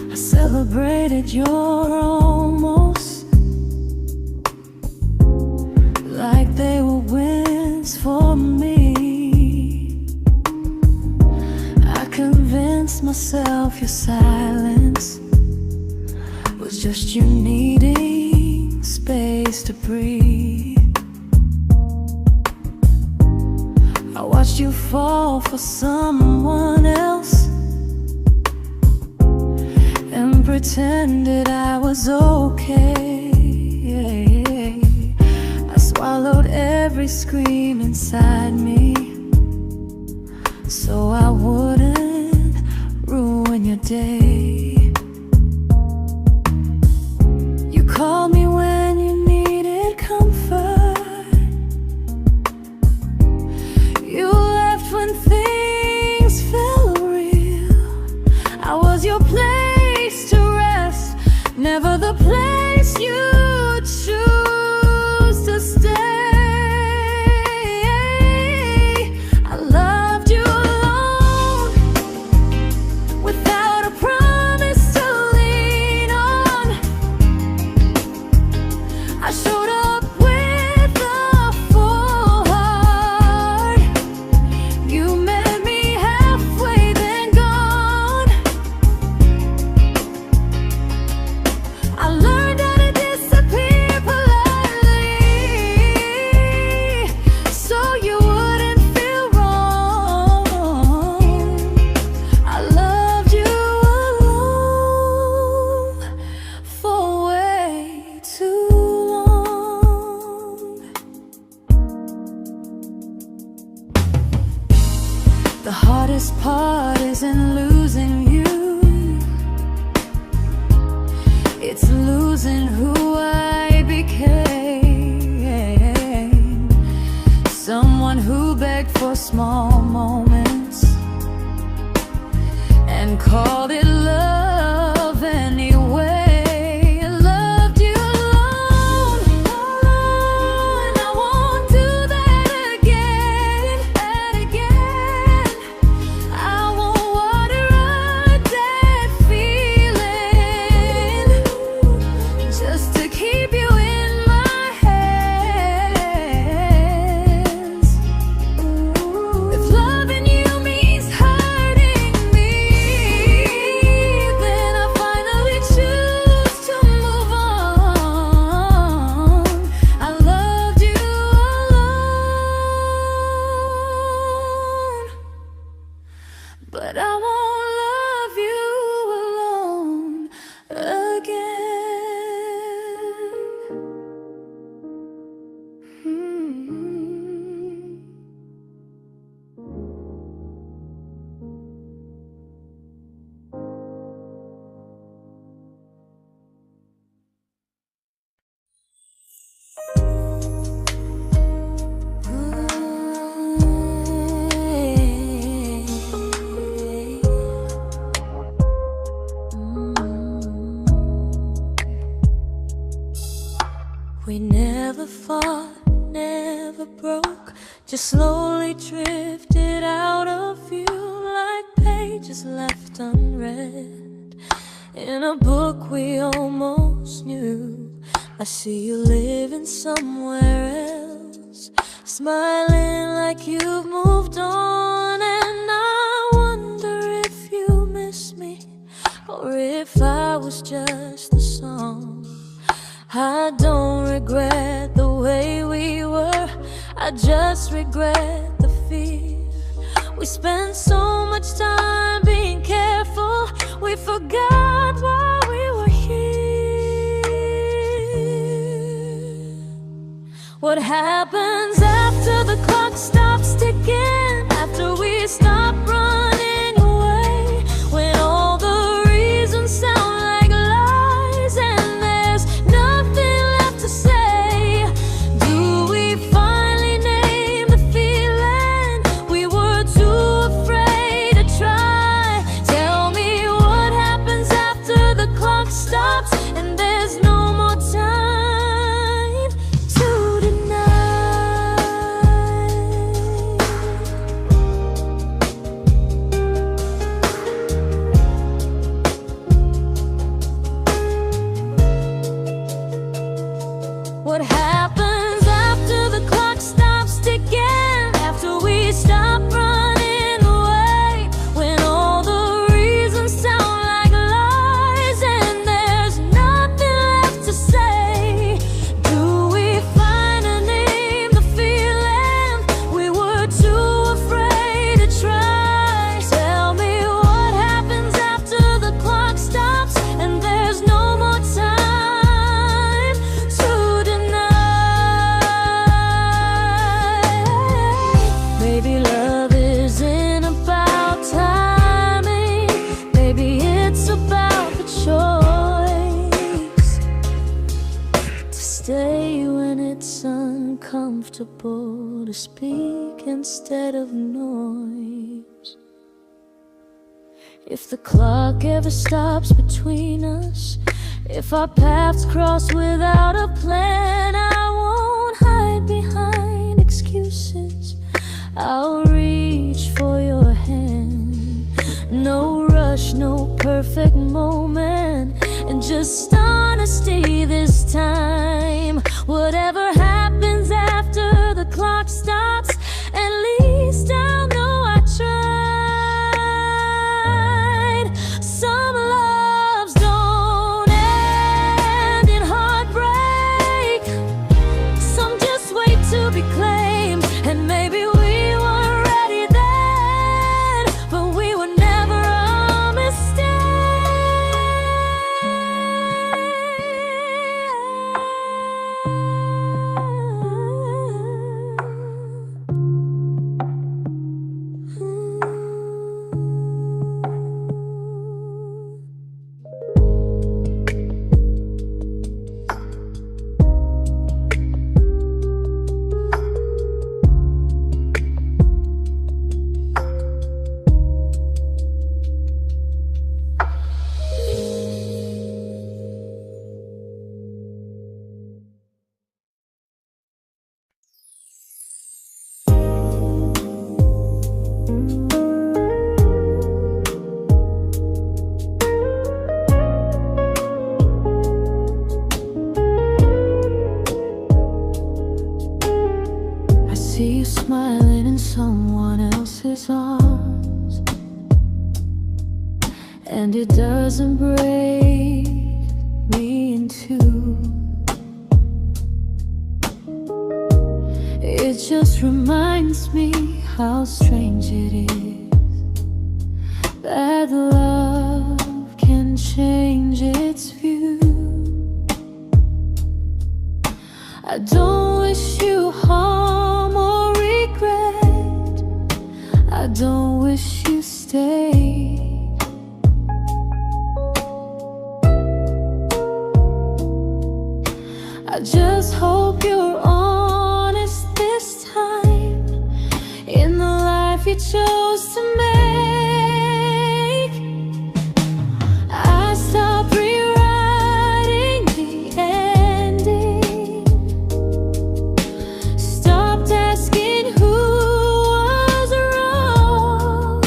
I celebrated your almost like they were wins for me. I convinced myself your silence was just you needing space to breathe. I watched you fall for someone else and pretended I was okay. I swallowed every scream inside me so I wouldn't ruin your day. You called me when you needed comfort. You left when things felt real. I was your place to rest, never the place you choose to stay. I loved you alone, without a promise to lean on. I showed up with a full heart. You met me halfway, then gone. I learned how to disappear politely, so you wouldn't feel wrong. I loved you alone for way too long. The hardest part isn't losing you, it's losing who I became. Someone who begged for small moments and called it love anyway. I loved you alone, and I won't do that again. I won't water a dead feeling just to keep you in my hands. If loving you means hurting me, then I finally choose to move on. I loved you alone, but I won't love you alone again. We never fought, never broke, just slowly drifted out of view like pages left unread in a book we almost knew. I see you living somewhere else, smiling like you've moved on, and I wonder if you miss me or if I was just the song. I don't regret the way we were, I just regret the fear. We spent so much time being careful, we forgot why we were here. What happens after the clock stops ticking, after we stop running away, when all the reasons sound like lies and there's nothing left to say? Do we finally name the feeling we were too afraid to try? uncomfortable to speak instead of noise. If the clock ever stops between us, if our paths cross without a plan, I won't hide behind excuses. I'll reach for your hand. No rush, no perfect moment, and just honesty this time. Whatever happens after the clock stops, at least I'll know I tried. Some loves don't end in heartbreak, some just wait to be claimed. And maybe we weren't ready then, but we were never a mistake. I see you smiling in someone else's arms, and it doesn't break me in two. It just reminds me how strange it is that love can change its view. I don't wish you harm or regret, I don't wish you stay. I just hope you're honest this time in the life you chose to make. I stopped rewriting the ending, stopped asking who was wrong.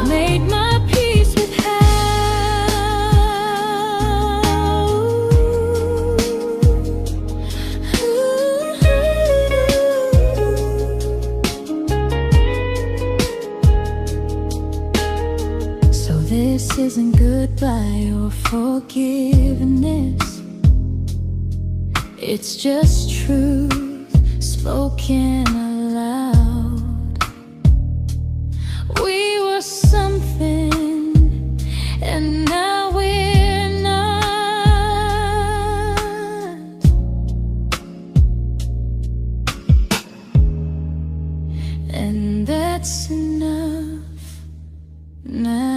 made my peace with hell. So this isn't goodbye or forgiveness, it's just truth spoken aloud. We were something, and now we're not. And that's enough now.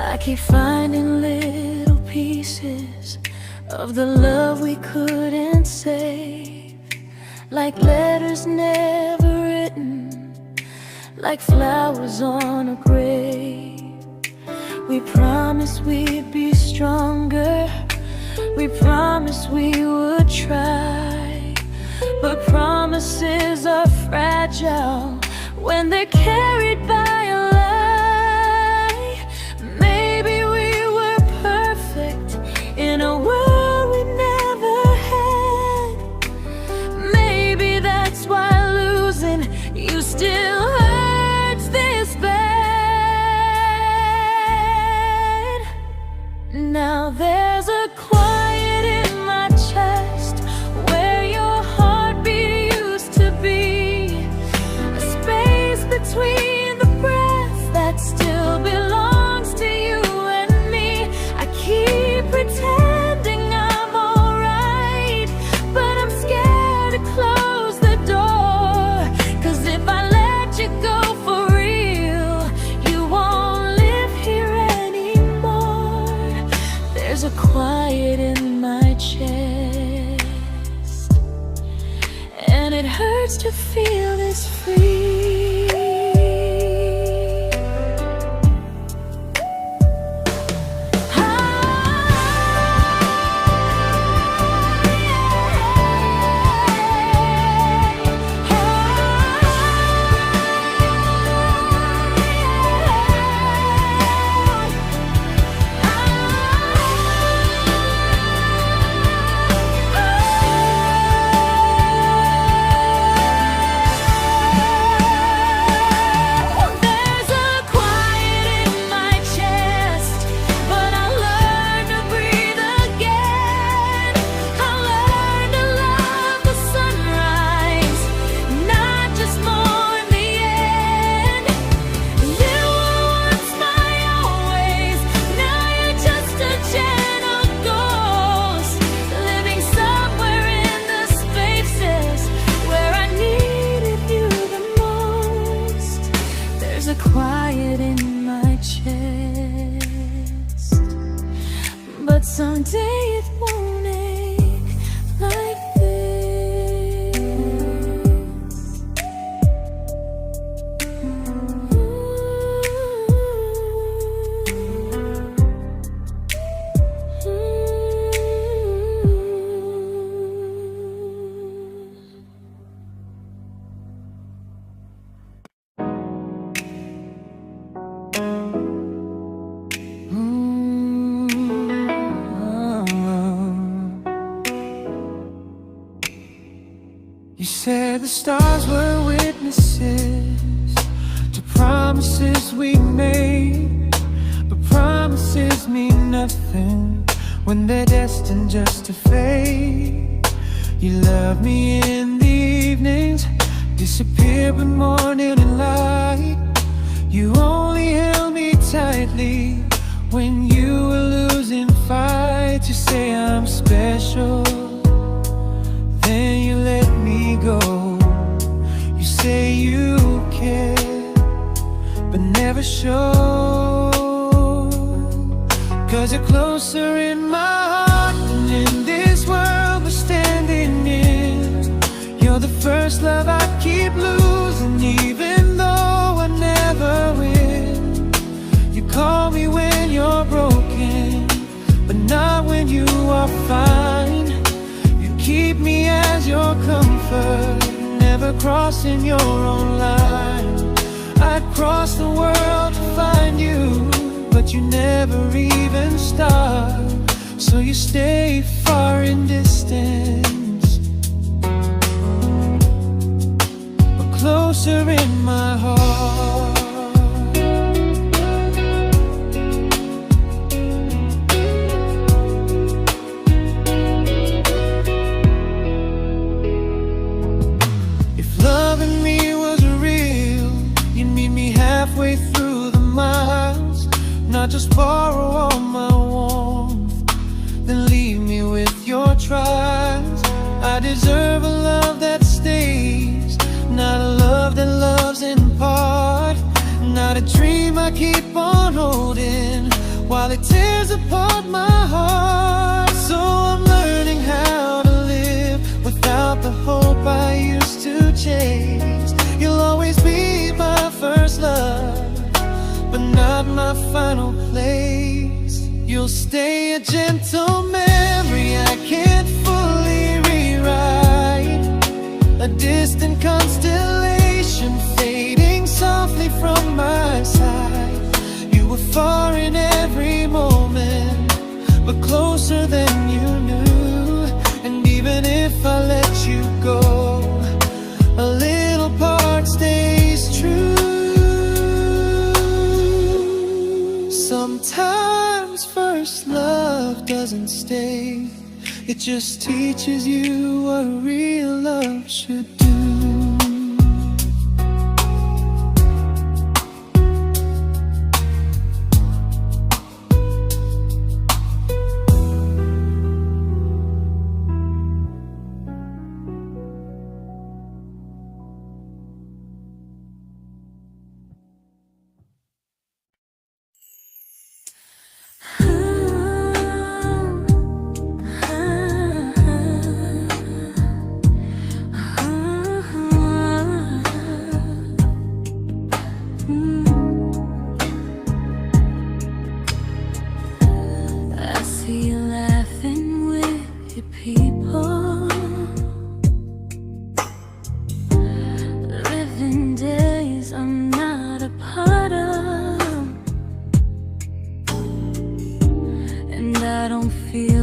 I keep finding little pieces of the love we couldn't save, like letters never written, like flowers on a grave. We promised we'd be stronger, we promised we would try, but promises are fragile when they're carried by a lie. Maybe we were perfect in a world we never had. Maybe that's why losing you still hurts this bad. Now there's a quiet in my chest where your heartbeat used to be, a space between the breaths that still belongs to you and me. I keep pretending I'm alright, but I'm scared to close the door, 'cause if I let you go for real, you won't live here anymore. There's a quiet in my chest, and it hurts to feel this free. Quiet in my chest, but someday it won't ache like this. You said the stars were witnesses to promises we made, but promises mean nothing when they're destined just to fade. You love me in the evenings, disappear when morning and light. You only held me tightly when you were losing fights. You say I'm special, then you let me go. You say you care, but never show, 'cause you're closer in my heart than prefer never crossing your own line. I'd cross the world to find you, but you never even start. So you stay far in distance, but closer in my heart. Halfway through the miles, not just borrow all my warmth, then leave me with your trials. I deserve a love that stays, not a love that loves in part, not a dream I keep on holding while it tears apart my heart. So I'm learning how to live without the hope I used to chase. You'll always be my first love, but not my final place. You'll stay a gentle memory I can't fully rewrite, a distant constellation fading softly from my side. You were far in every moment, but closer than you knew. And even if I let you go, a little part stays true. Sometimes first love doesn't stay, it just teaches you what real love should do.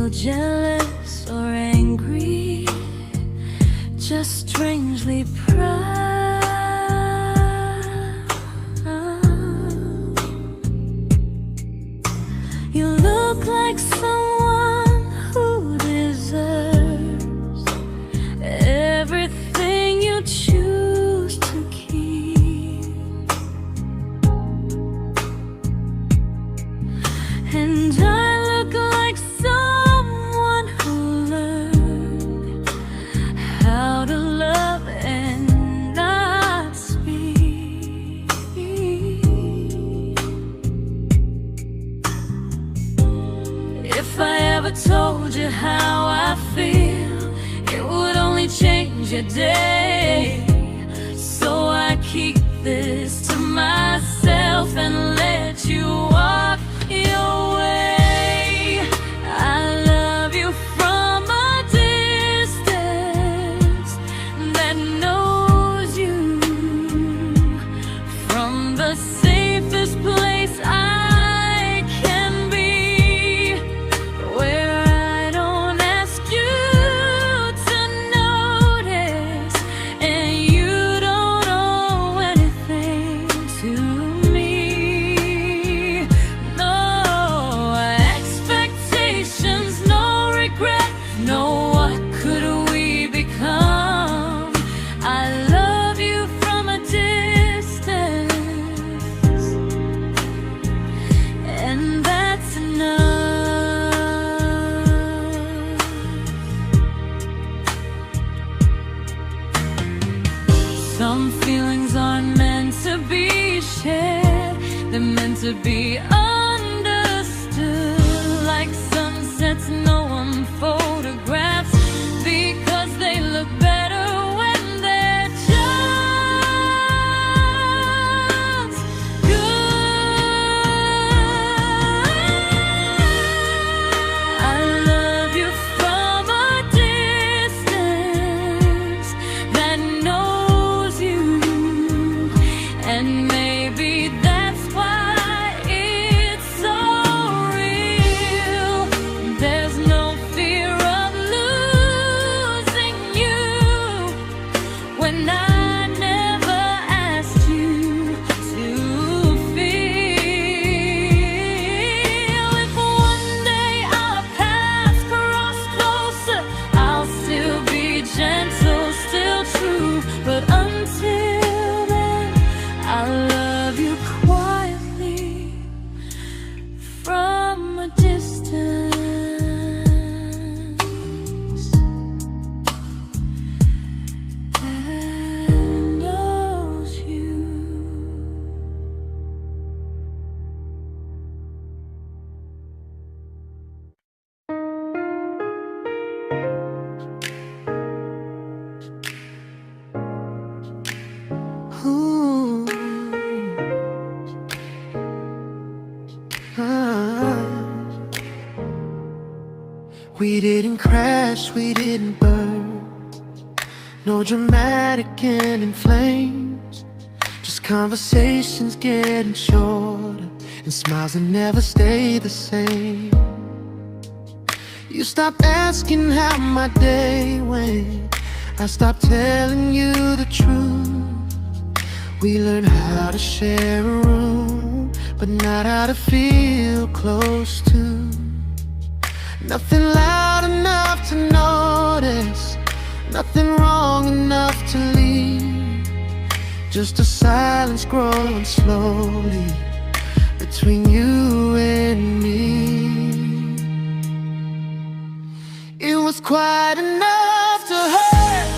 Jealous or angry, just strangely proud. You look like someone who deserves everything you choose to keep. And I look like someone who learned how to love and not speak. If I ever told you how I feel, it would only change your day. So I keep this to myself and let you walk your way. I love you from a distance that knows you, from the safest place I can be, where I don't ask you to notice and you don't owe anything to me. No expectations, no regret, no what could we become. I love you from a distance, and that's enough. Some feelings aren't meant to be shared, they're meant to be understood. Like sunsets no one photographs, because they look better when they're just good. I love you from a distance We didn't crash, we didn't burn. No dramatic end in flames. Just conversations getting shorter, and smiles that never stay the same. You stopped asking how my day went. I stopped telling you the truth. We learned how to share a room, but not how to feel close to. Nothing loud enough to notice, nothing wrong enough to leave. Just a silence growing slowly between you and me. It was quite enough to hurt,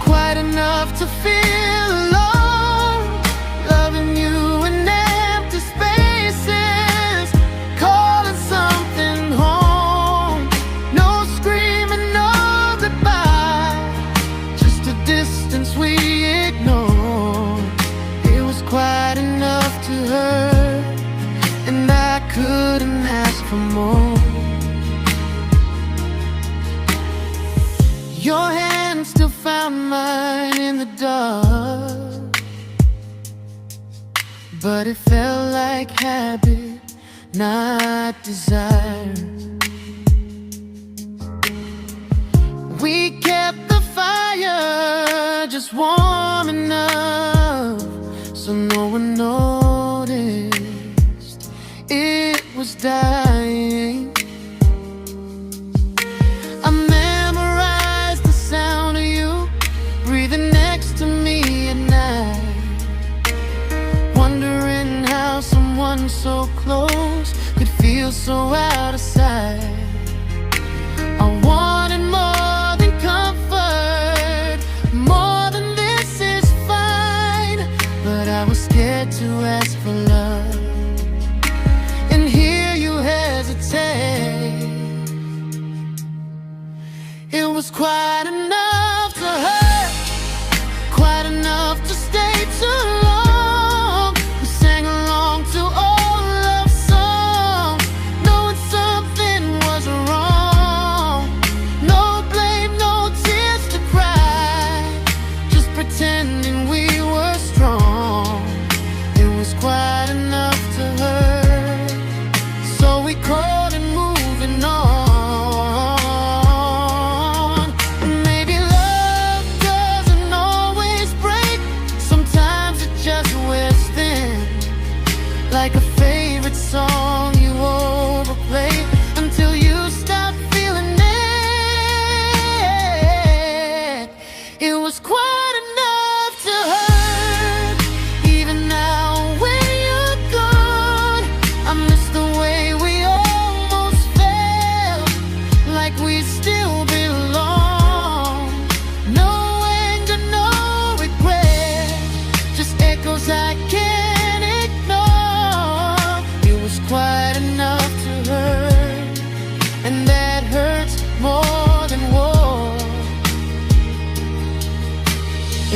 quite enough to feel alone. Loving you in empty spaces, calling something home. No screaming, no goodbye, just a distance we ignored. It was quite enough to hurt, and I couldn't ask for more. Your hand still found mine in the dark, but it felt like habit, not desire. We kept the fire just warm enough so no one noticed it was dying. I memorized the sound of you breathing next to me at night, wondering how someone so close could feel so out of sight. I wanted more than comfort, more than this is fine, but I was scared to ask for love and hear you hesitate. It was quite enough to hurt, quite enough to stay too long. We sang along to old love songs, knowing something was wrong. No blame, no tears to cry, just pretending we were strong. It was quite enough to hurt, so we crawled and moving on. Like a favorite song you overplay until you stop feeling it. It was quite enough to hurt. Even now when you're gone, I miss the way we almost felt, like we still belong. No anger, no regret, just echoes I can't ignore. It was quite enough to hurt, and that hurts more than war.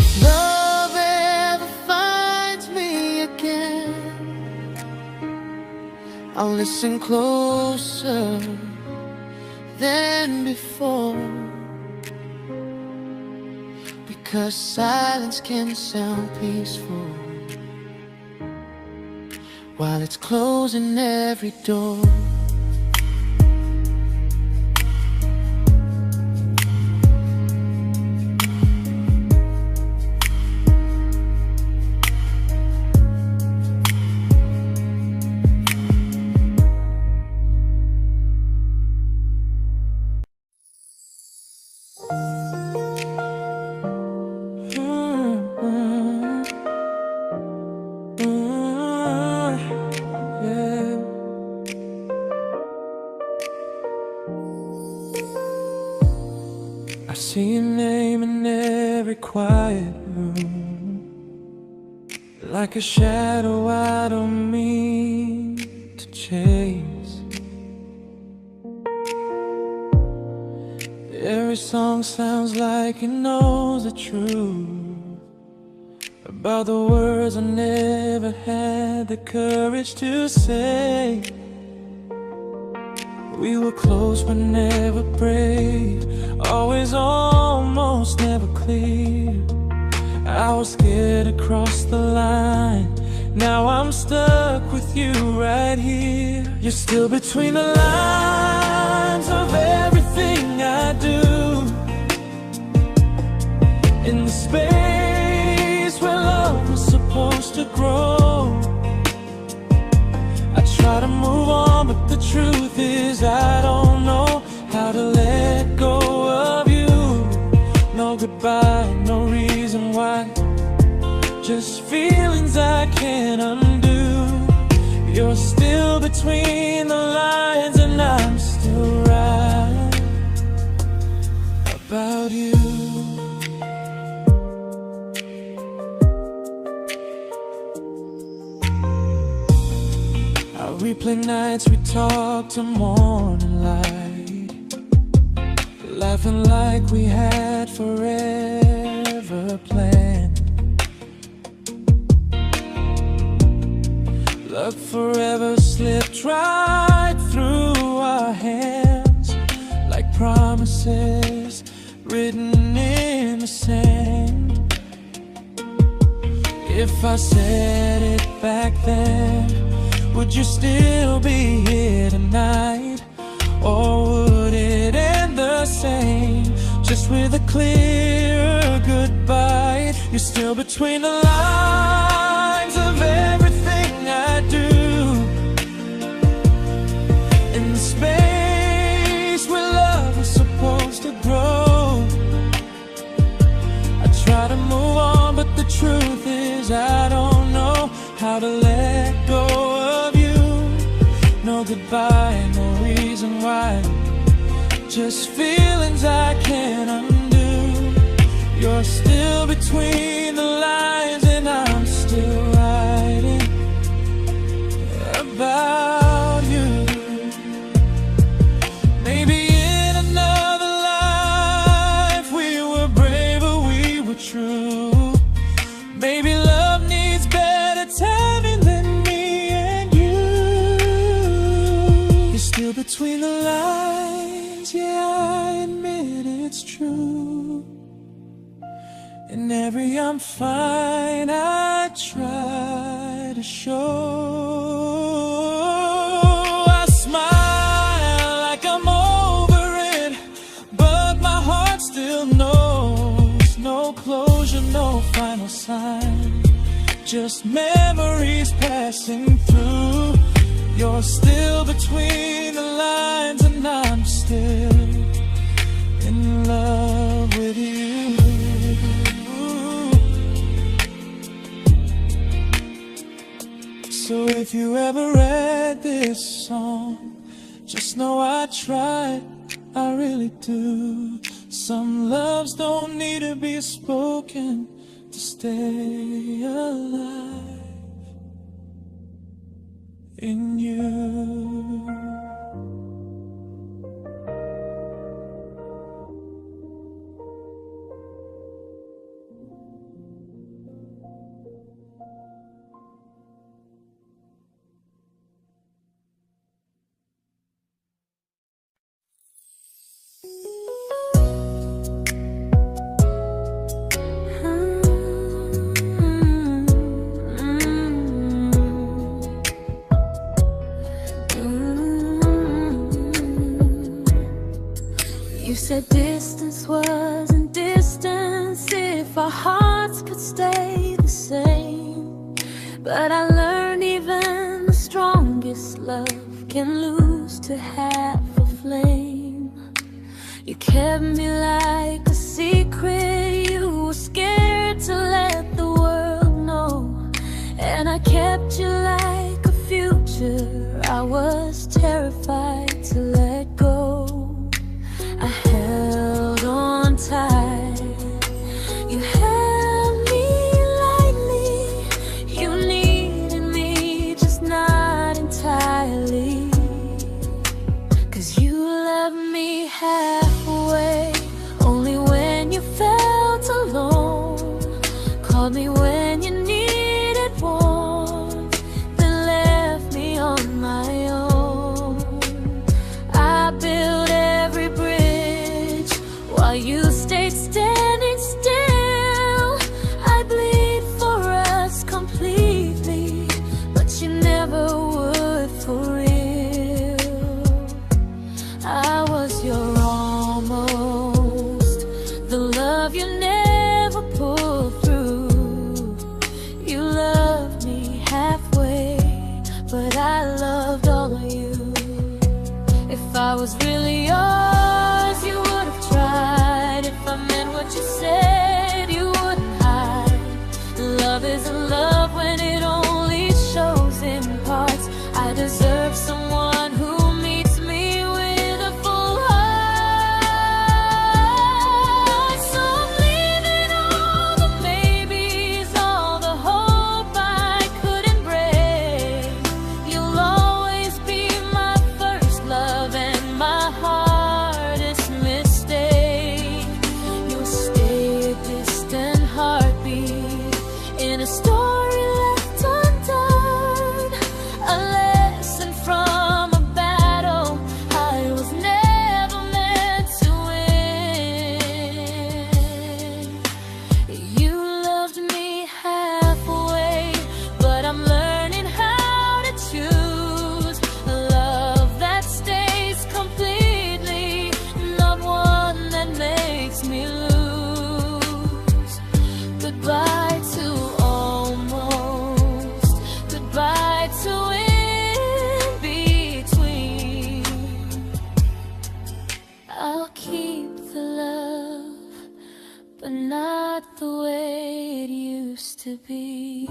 If love ever finds me again, I'll listen closer than before, because silence can sound peaceful while it's closing every door. I see your name in every quiet room, like a shadow I don't mean to chase. Every song sounds like it knows the truth about the words I never had the courage to say. We were close but never brave, always almost, never clear. I was scared to cross the line, now I'm stuck with you right here. You're still between the lines of everything I do, in the space where love was supposed to grow. I try to move on, but the truth is I don't know how to let go of you. No goodbye, no reason why, just feelings I can't undo. You're still between the lines and I'm still right about you. I replay nights we talk to morning light, laughing like we had forever planned. Luck forever slipped right through our hands, like promises written in the sand. If I said it back then, would you still be here tonight? Or would it end the same, just with a clearer goodbye? You're still between the lines of everything I do, in the space where love was supposed to grow. I try to move on, but the truth is I don't know how to let go of you. No goodbye, no reason why, just feelings I can't undo. You're still between the lines and I'm still writing about you. Maybe in another life we were braver, we were true. Maybe love needs better timing than me and you. You're still between the lines, yeah, I admit it's true. In every I'm fine I try to show. I smile like I'm over it, but my heart still knows. No closure, no final sign, just memories passing through. You're still between the lines and I'm still in love with you. So if you ever read this song, just know I tried, I really do. Some loves don't need to be spoken to stay alive in you. You said distance wasn't distance if our hearts could stay the same. But I learned even the strongest love can lose to half a flame. You kept me like a secret, you were scared to let the world know. And I kept you like a future, I was terrified to let go. I held on tight, you held me lightly. You needed me, just not entirely. 'Cause you loved me halfway, only when you felt alone. Called me when you needed warmth, then left me on my own. I you stayed standing still. I bleed for us completely, but you never would for real. I was your almost, the love you never pulled through. You loved me halfway, but I loved all of you. If I was really yours, you would have tried. If I meant what you said, you wouldn't hide. Love isn't love when it only shows in parts. I deserve someone who meets me with a full heart. So I'm leaving all the maybes, all the hope I couldn't break. You'll always be my first love and my hardest mistake. You'll stay a distant heartbeat in a story left undone, a lesson from a battle I was never meant to win. You loved me halfway, but I'm learning how to choose a love that stays completely, not one that makes me lose. Goodbye to almost, goodbye to in between. I'll keep the love, but not the way it used to be.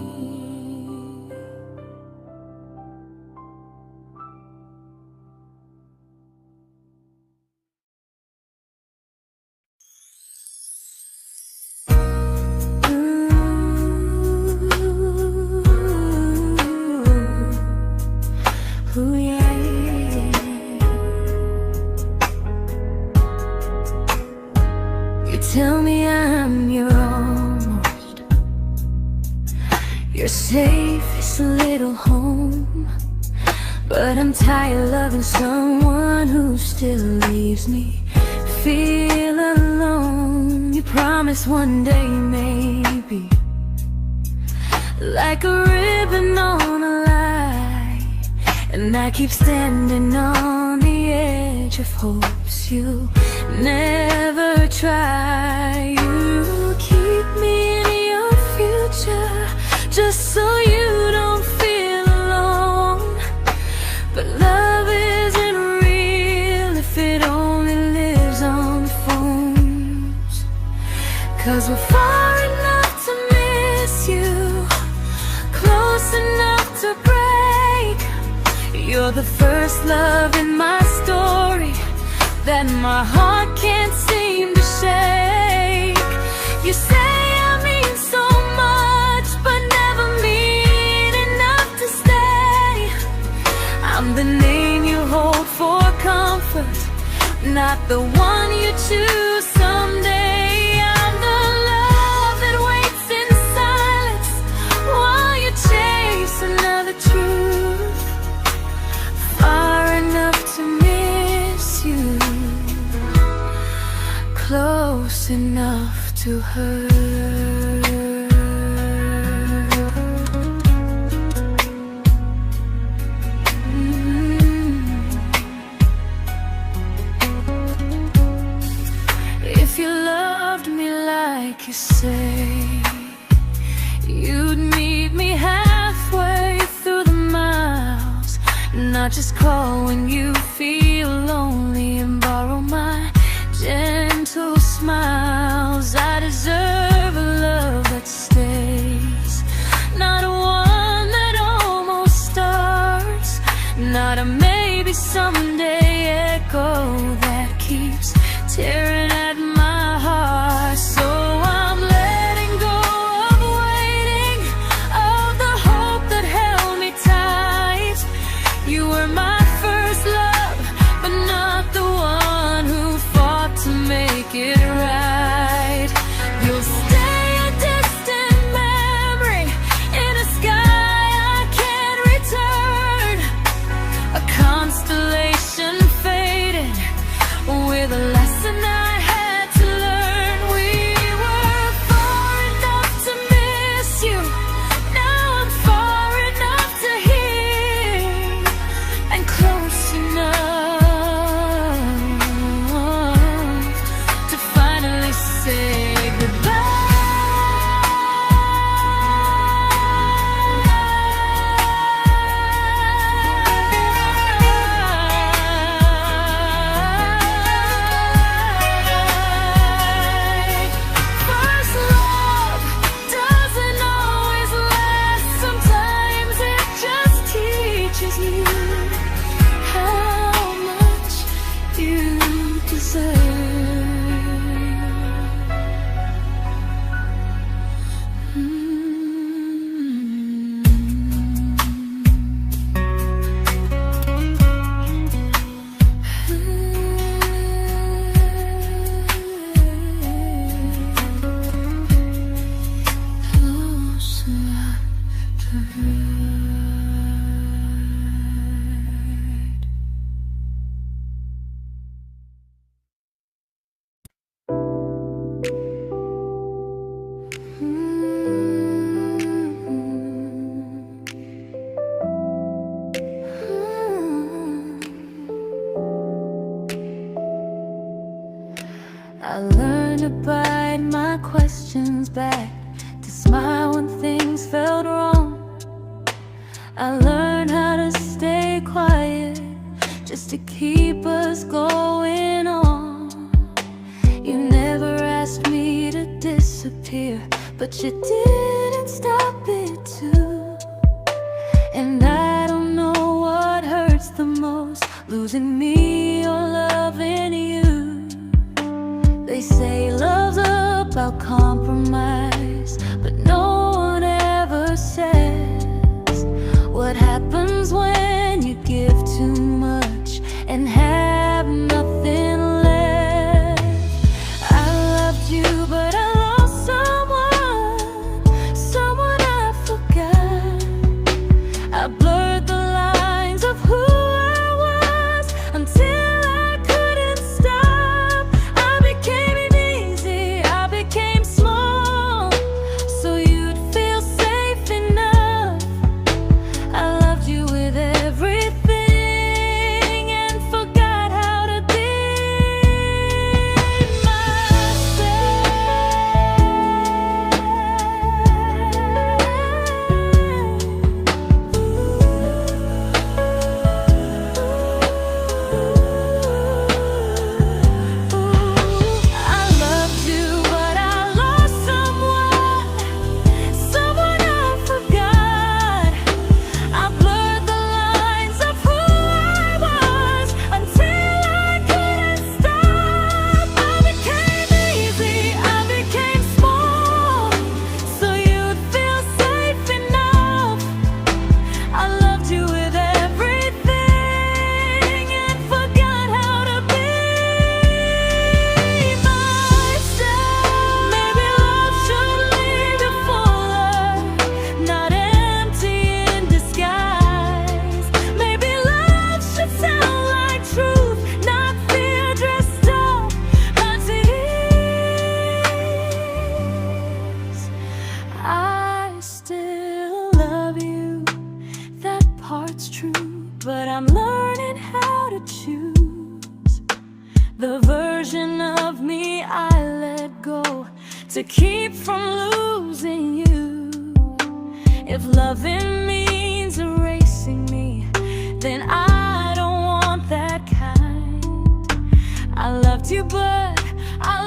Ooh, yeah, yeah. You tell me I'm your almost, your safest little home, but I'm tired loving someone who still leaves me feel alone. You promise one day maybe, like a ribbon on a line, and I keep standing on the edge of hopes you never try. You keep me in your future just so you don't feel alone. But love isn't real if it only lives on the phones. 'Cause we're far enough to miss you, close enough to break. You're the first love in my story that my heart can't seem to shake. You say I mean so much, but never mean enough to stay. I'm the name you hold for comfort, not the one you choose someday. I'm the love that waits in silence while you chase another truth. Far enough to miss you, close enough to hurt. If you loved me like you say, you'd meet me halfway through the miles, not just call when you feel lonely and borrow my gentle smiles. I deserve a love that stays, not one that almost starts, not a maybe someday echo that keeps tearing at my heart. So I'm letting go of waiting, of the hope that held me tight. You were my first love, but not the one who fought to make it right. You'll stay a distant memory in a sky I can't return, a constellation faded with a lesson I had to learn. I learned to bite my questions back, to smile when things felt wrong. I learned how to stay quiet, just to keep us going on. You never asked me to disappear, but you didn't stop it too. And I don't know what hurts the most, losing me or loving you. They say love's about compromise, but no one ever says what happens when you give too much and have nothing left. I loved you, but I lost someone I forgot. I blurred the lines of who I was until I couldn't stop. I became easy, I became small, so you'd feel safe enough. I loved you with everything and forgot how to be I loved you, but I lost someone I forgot. I blurred the lines of who I was until I couldn't stop. I became easy, I became small, so you'd feel safe enough. I loved you with everything and forgot how to be myself. Maybe love should leave you fuller, not empty in disguise. Maybe love should sound like truth, not fear dressed up as it is. I still love you, that part's true, but I'm learning how to choose the version of me I let go to keep from losing you. If loving means erasing me, then I don't want that kind. I loved you, but I